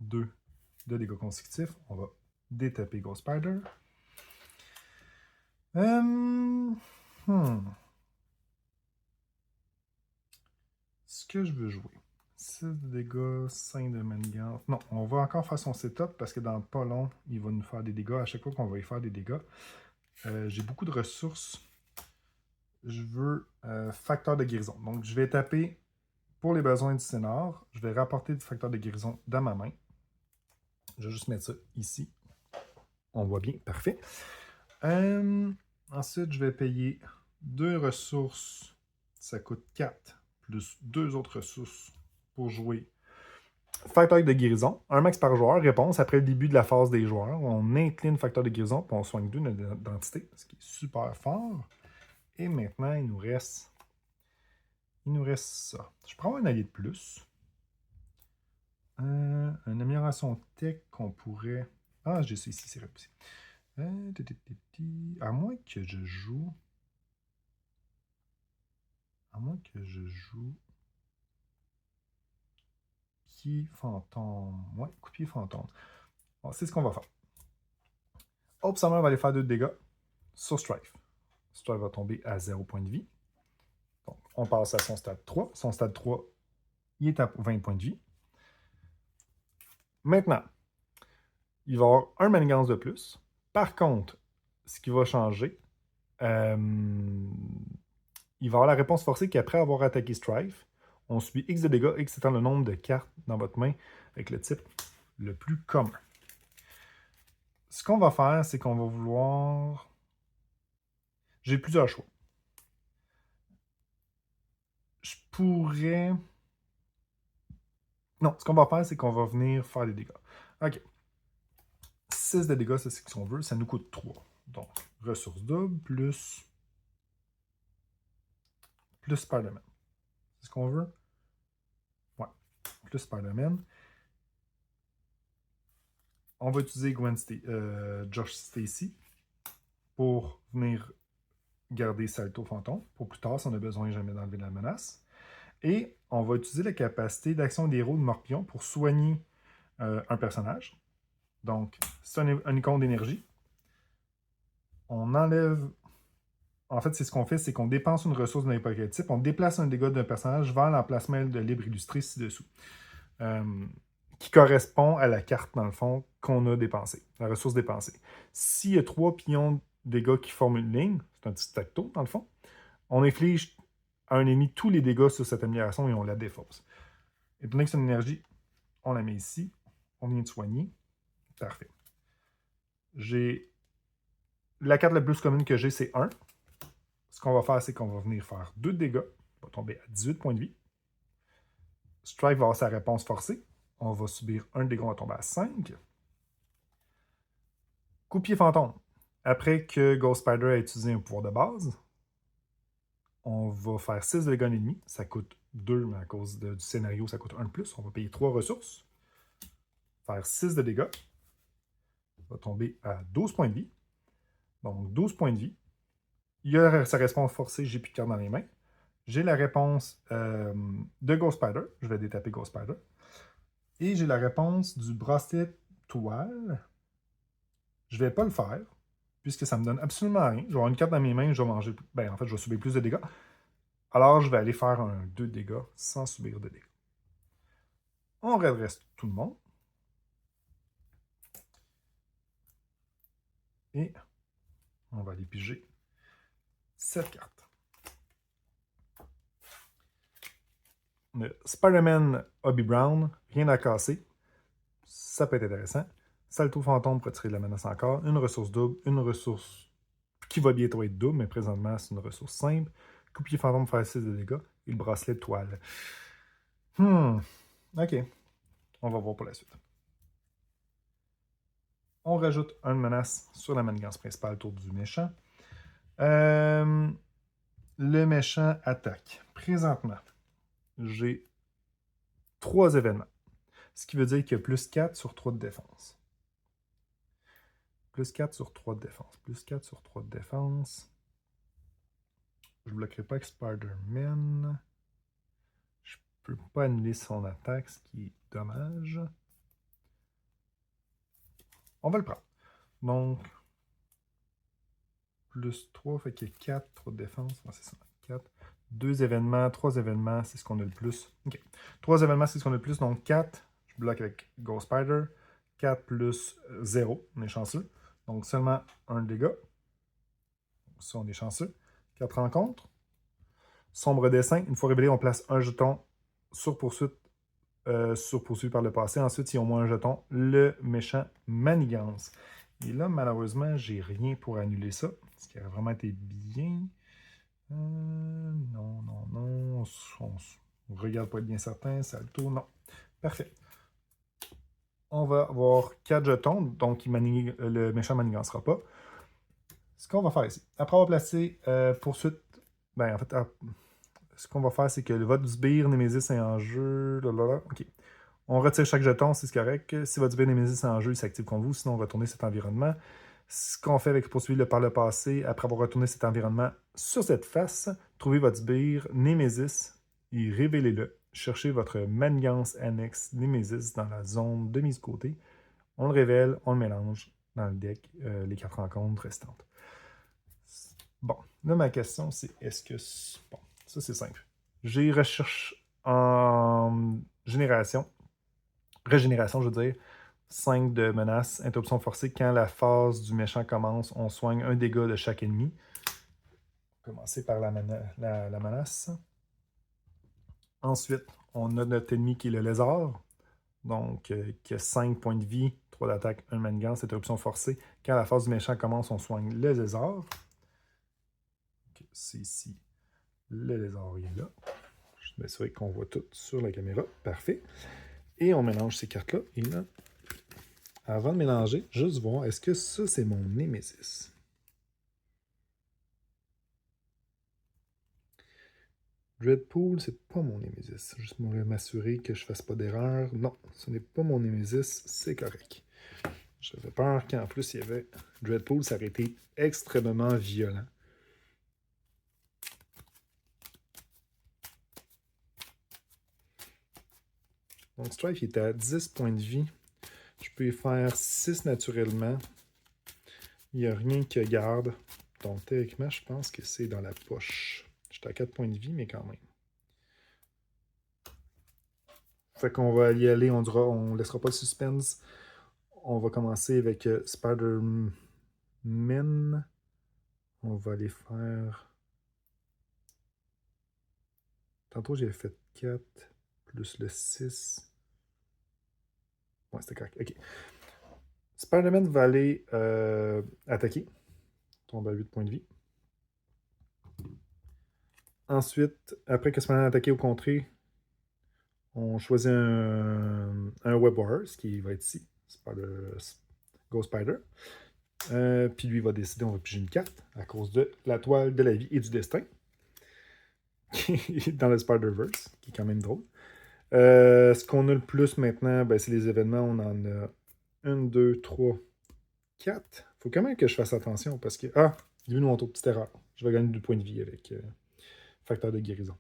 2 de dégâts consécutifs. On va détaper Ghost Spider. Ce que je veux jouer. 6 de dégâts, 5 de manigance. Non, on va encore faire son setup parce que dans pas long, il va nous faire des dégâts. À chaque fois qu'on va y faire des dégâts, j'ai beaucoup de ressources. Je veux facteur de guérison. Donc, je vais taper pour les besoins du scénar. Je vais rapporter du facteur de guérison dans ma main. Je vais juste mettre ça ici. On voit bien. Parfait. Ensuite, je vais payer 2 ressources. Ça coûte 4 plus 2 autres ressources pour jouer facteur de guérison. Un max par joueur. Réponse après le début de la phase des joueurs. On incline facteur de guérison puis on soigne 2 d'identité, ce qui est super fort. Et maintenant, il nous reste ça. Je prends un allié de plus. Une amélioration tech qu'on pourrait... Ah, j'ai ça ici, c'est repoussé. À moins que je joue... Coupier fantôme. Ouais, coupier fantôme. Bon, c'est ce qu'on va faire. Hope Summer va aller faire 2 dégâts sur Strife. Strife va tomber à 0 point de vie. Donc, on passe à son stade 3. Son stade 3, il est à 20 points de vie. Maintenant, il va avoir un manigance de plus. Par contre, ce qui va changer, il va avoir la réponse forcée qu'après avoir attaqué Strife, on subit X de dégâts, X étant le nombre de cartes dans votre main avec le type le plus commun. Ce qu'on va faire, c'est qu'on va vouloir... J'ai plusieurs choix. Je pourrais... Non, ce qu'on va faire, c'est qu'on va venir faire des dégâts. OK. 6 de dégâts, c'est ce qu'on veut. Ça nous coûte 3. Donc, ressources doubles plus Spider-Man. C'est ce qu'on veut? Ouais. Plus Spider-Man. On va utiliser Josh Stacy pour venir garder Salto Fantôme. Pour plus tard, si on a besoin jamais d'enlever la menace. Et on va utiliser la capacité d'action des héros de Morpion pour soigner un personnage. Donc, c'est un icône d'énergie. On enlève... En fait, c'est ce qu'on fait, c'est qu'on dépense une ressource d'un type, on déplace un dégât d'un personnage vers l'emplacement de libre illustré ci-dessous. Qui correspond à la carte, dans le fond, qu'on a dépensée, la ressource dépensée. S'il y a 3 pions de dégâts qui forment une ligne, c'est un petit tacto, dans le fond, on inflige à un ennemi tous les dégâts sur cette amélioration et on la défausse. Étant donné que c'est une énergie, on la met ici, on vient de soigner. Parfait. La carte la plus commune que j'ai, c'est 1. Ce qu'on va faire, c'est qu'on va venir faire 2 dégâts. On va tomber à 18 points de vie. Strike va avoir sa réponse forcée. On va subir 1 dégât, on va tomber à 5. Coup-pied fantôme. Après que Ghost Spider a utilisé un pouvoir de base, on va faire 6 dégâts ennemis. Ça coûte 2, mais à cause du scénario, ça coûte 1 de plus. On va payer 3 ressources. Faire 6 de dégâts. On va tomber à 12 points de vie. Donc, 12 points de vie. Il y a sa réponse forcée, j'ai plus de carte dans les mains. J'ai la réponse de Ghost Spider. Je vais détaper Ghost Spider. Et j'ai la réponse du bracelet toile. Je ne vais pas le faire, puisque ça ne me donne absolument rien. Je vais avoir une carte dans mes mains, je vais manger... Ben, en fait, je vais subir plus de dégâts. Alors, je vais aller faire un 2 dégâts sans subir de dégâts. On redresse tout le monde. Et on va aller piger cette carte. Spider-Man Hobby Brown, rien à casser. Ça peut être intéressant. Salto fantôme pour retirer de la menace encore. Une ressource double, une ressource qui va bientôt être double, mais présentement c'est une ressource simple. Coupier fantôme pour faire 6 de dégâts. Et le bracelet de toile. Ok. On va voir pour la suite. On rajoute une menace sur la manigance principale autour du méchant. Le méchant attaque. Présentement, j'ai 3 événements. Ce qui veut dire qu'il y a plus 4 sur 3 de défense. Plus 4 sur 3 de défense. Plus 4 sur 3 de défense. Je ne bloquerai pas avec Spider-Man. Je ne peux pas annuler son attaque, ce qui est dommage. On va le prendre. Donc, plus 3, fait qu'il y a 4, 3 de défense. Ouais, c'est ça, 4. 2 événements, 3 événements, c'est ce qu'on a le plus. OK. 3 événements, c'est ce qu'on a le plus. Donc, 4, je bloque avec Ghost Spider. 4 plus 0, on est chanceux. Donc, seulement 1 dégât. Ça, on est chanceux. 4 rencontres. Sombre dessin. Une fois révélé, on place un jeton sur poursuite poursuivi par le passé. Ensuite, s'il y a au moins un jeton, le méchant manigance. Et là, malheureusement, j'ai rien pour annuler ça. Ce qui aurait vraiment été bien. Non. On regarde pour être bien certain. Salto, non. Parfait. On va avoir 4 jetons, donc le méchant manigancera pas. Ce qu'on va faire ici, après avoir placé poursuite, ben en fait, ce qu'on va faire, c'est que votre sbire Némésis est en jeu. OK. On retire chaque jeton, c'est correct. Si votre sbire Némésis est en jeu, il s'active contre vous, sinon on va retourner cet environnement. Ce qu'on fait avec poursuivre par le passé, après avoir retourné cet environnement sur cette face, trouvez votre sbire Némésis et révélez-le. Cherchez votre manigance annexe Némésis dans la zone de mise de côté. On le révèle, on le mélange dans le deck, les 4 rencontres restantes. Bon, là ma question c'est est-ce que... Bon, ça c'est simple. J'ai recherche en régénération, je veux dire, 5 de menaces, interruption forcée. Quand la phase du méchant commence, on soigne un dégât de chaque ennemi. commencer par la menace. Ensuite, on a notre ennemi qui est le lézard. Donc, qui a 5 points de vie, 3 d'attaque, 1 de manigance, interruption forcée. Quand la phase du méchant commence, on soigne le lézard. C'est ici. Le lézard est là. Je vais m'assurer qu'on voit tout sur la caméra. Parfait. Et on mélange ces cartes-là. Et là, avant de mélanger, juste voir, est-ce que ça, c'est mon Némésis? Dreadpool, c'est pas mon Némésis. Juste m'assurer que je fasse pas d'erreur. Non, ce n'est pas mon Némésis, c'est correct. J'avais peur qu'en plus, il y avait Dreadpool, ça aurait été extrêmement violent. Donc, Strife, il est à 10 points de vie. Je peux y faire 6 naturellement. Il n'y a rien qui garde. Donc, théoriquement, je pense que c'est dans la poche. J'étais à 4 points de vie, mais quand même. Fait qu'on va y aller, on laissera pas le suspense. On va commencer avec Spider-Man. On va aller faire... Tantôt, j'ai fait 4 plus le 6. Ouais, c'était correct. OK. Spider-Man va aller attaquer. Tombe à 8 points de vie. Ensuite, après que Spider-Man a attaqué au contré, on choisit un Web Warrior, ce qui va être ici. Ghost Spider. Puis lui va décider, on va piger une carte à cause de la toile de la vie et du destin. Dans le Spider-Verse, qui est quand même drôle. Ce qu'on a le plus maintenant, ben, c'est les événements. On en a 1, 2, 3, 4. Faut quand même que je fasse attention parce que... Ah, j'ai vu mon tour, petite erreur. Je vais gagner 2 points de vie avec facteur de guérison.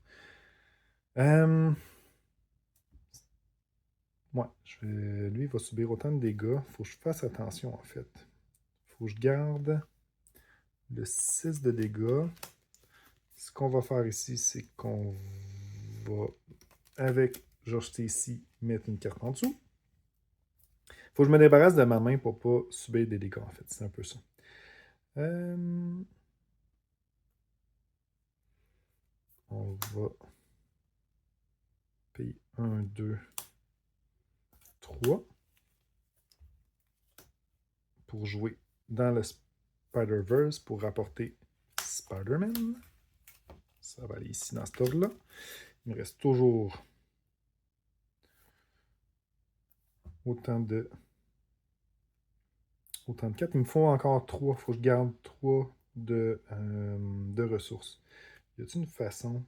Ouais, lui, il va subir autant de dégâts. Faut que je fasse attention, en fait. Faut que je garde le 6 de dégâts. Ce qu'on va faire ici, c'est qu'on va, avec George Stacy, mettre une carte en dessous. Faut que je me débarrasse de ma main pour pas subir des dégâts, en fait. C'est un peu ça. On va payer 1, 2, 3 pour jouer dans le Spider-Verse pour rapporter Spider-Man. Ça va aller ici dans ce ordre-là. Il me reste toujours autant de 4. Il me faut encore 3. Il faut que je garde 3 de ressources. Y a-t-il une façon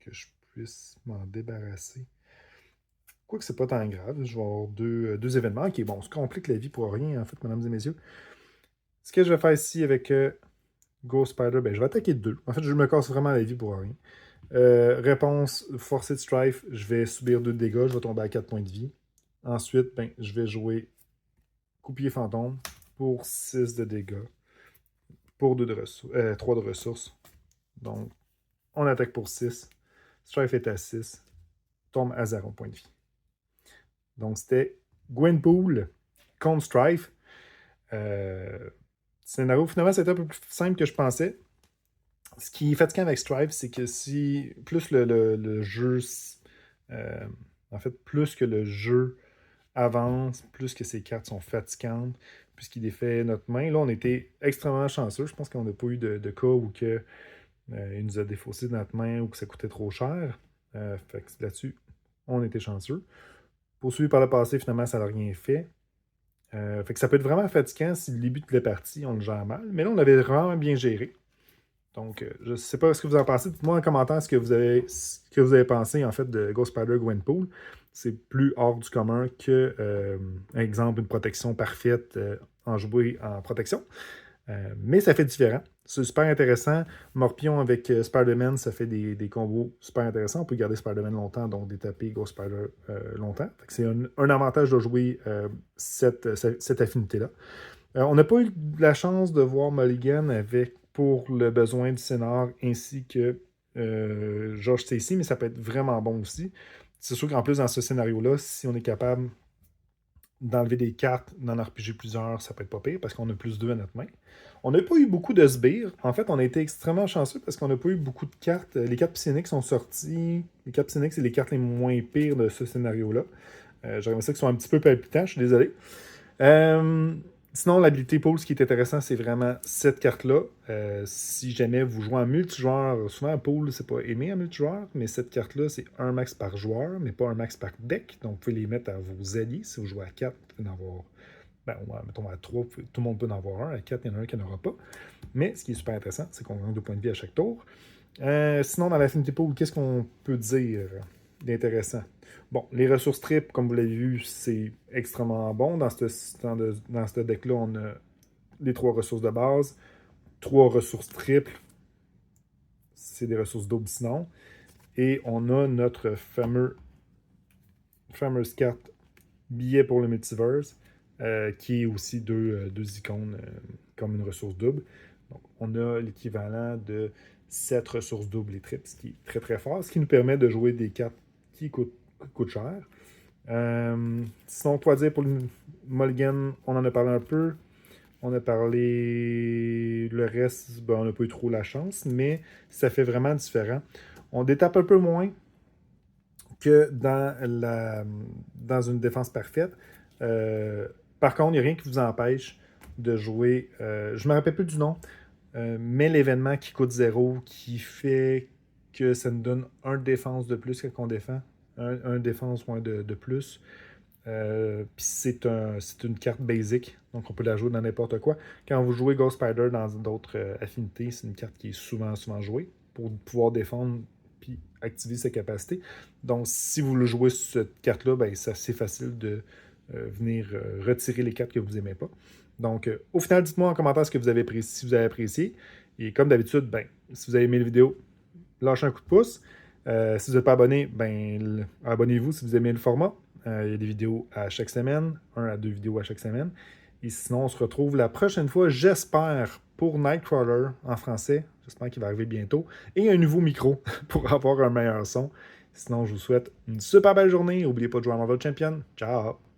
que je puisse m'en débarrasser? Quoique c'est pas tant grave. Je vais avoir deux événements. Ok, bon, on se complique la vie pour rien, en fait, mesdames et messieurs. Ce que je vais faire ici avec Ghost Spider, ben, je vais attaquer 2. En fait, je me casse vraiment la vie pour rien. Réponse, forcée de Strife, je vais subir 2 de dégâts, je vais tomber à 4 points de vie. Ensuite, ben, je vais jouer Coupier Fantôme pour 6 de dégâts, pour 3 de ressources. Donc, on attaque pour 6. Strife est à 6, tombe à 0 point de vie. Donc, c'était Gwenpool contre Strife. Scénario, finalement, c'était un peu plus simple que je pensais. Ce qui est fatigant avec Strife, c'est que si plus le jeu, en fait, plus que le jeu avance, plus que ces cartes sont fatigantes, puisqu'il défait notre main. Là, on était extrêmement chanceux. Je pense qu'on n'a pas eu de cas où il nous a défaussé de notre main ou que ça coûtait trop cher. Fait que là-dessus, on était chanceux. Poursuivi par le passé, finalement, ça n'a rien fait. Fait que ça peut être vraiment fatigant si le début de la partie, on le gère mal. Mais là, on l'avait vraiment bien géré. Donc, je ne sais pas ce que vous en pensez. Dites-moi en commentaire ce que vous avez pensé, en fait, de Ghost Spider Gwenpool. C'est plus hors du commun que, exemple, une protection parfaite en jouer en protection. Mais ça fait différent. C'est super intéressant. Morpion avec Spider-Man, ça fait des combos super intéressants. On peut garder Spider-Man longtemps, donc détaper Ghost Spider longtemps. C'est un avantage de jouer cette affinité-là. On n'a pas eu la chance de voir Mulligan avec pour le besoin du scénar ainsi que George Stacy, mais ça peut être vraiment bon aussi. C'est sûr qu'en plus, dans ce scénario-là, si on est capable d'enlever des cartes, d'en RPG plusieurs, ça peut être pas pire parce qu'on a plus 2 à notre main. On n'a pas eu beaucoup de sbires. En fait, on a été extrêmement chanceux parce qu'on n'a pas eu beaucoup de cartes. Les cartes Psyonix sont sorties. Les cartes Psyonix, c'est les cartes les moins pires de ce scénario-là. J'aimerais ça qu'ils soient un petit peu palpitants, je suis désolé. Sinon, l'habilité Pool, ce qui est intéressant, c'est vraiment cette carte-là. Si jamais vous jouez en multijoueur, souvent Pool, c'est pas aimé en multijoueur, mais cette carte-là, c'est un max par joueur, mais pas un max par deck. Donc, vous pouvez les mettre à vos alliés. Si vous jouez à 4, vous pouvez en avoir. Ben, mettons à 3, tout le monde peut en avoir un. À 4, il y en a un qui n'en aura pas. Mais ce qui est super intéressant, c'est qu'on gagne 2 points de vie à chaque tour. Sinon, dans l'affinité Pool, qu'est-ce qu'on peut dire d'intéressant? Bon, les ressources triples, comme vous l'avez vu, c'est extrêmement bon. Dans ce deck-là, on a les 3 ressources de base, 3 ressources triples, c'est des ressources doubles sinon, et on a notre fameuse carte billet pour le multiverse, qui est aussi deux icônes comme une ressource double. Donc, on a l'équivalent de 7 ressources doubles et triples, ce qui est très très fort, ce qui nous permet de jouer des cartes qui coûtent cher. Sinon, quoi dire pour le Mulligan, on en a parlé un peu. On a parlé. Le reste, ben, on n'a pas eu trop la chance, mais ça fait vraiment différent. On détape un peu moins que dans une défense parfaite. Par contre, il n'y a rien qui vous empêche de jouer. Je ne me rappelle plus du nom, mais l'événement qui coûte 0, qui fait que ça nous donne un défense de plus quand on défend. Un défense moins de plus. Puis c'est une carte basic, donc on peut la jouer dans n'importe quoi. Quand vous jouez Ghost Spider dans d'autres affinités, c'est une carte qui est souvent jouée pour pouvoir défendre puis activer sa capacité. Donc si vous le jouez sur cette carte-là, ben, c'est assez facile de venir retirer les cartes que vous n'aimez pas. Donc au final, dites-moi en commentaire ce que vous avez apprécié, si vous avez apprécié. Et comme d'habitude, ben, si vous avez aimé la vidéo, lâchez un coup de pouce. Si vous n'êtes pas abonné, ben, abonnez-vous si vous aimez le format. Il y a des vidéos à chaque semaine, 1 à 2 vidéos à chaque semaine. Et sinon, on se retrouve la prochaine fois, j'espère, pour Nightcrawler en français. J'espère qu'il va arriver bientôt. Et un nouveau micro pour avoir un meilleur son. Sinon, je vous souhaite une super belle journée. N'oubliez pas de jouer à Marvel Champion. Ciao!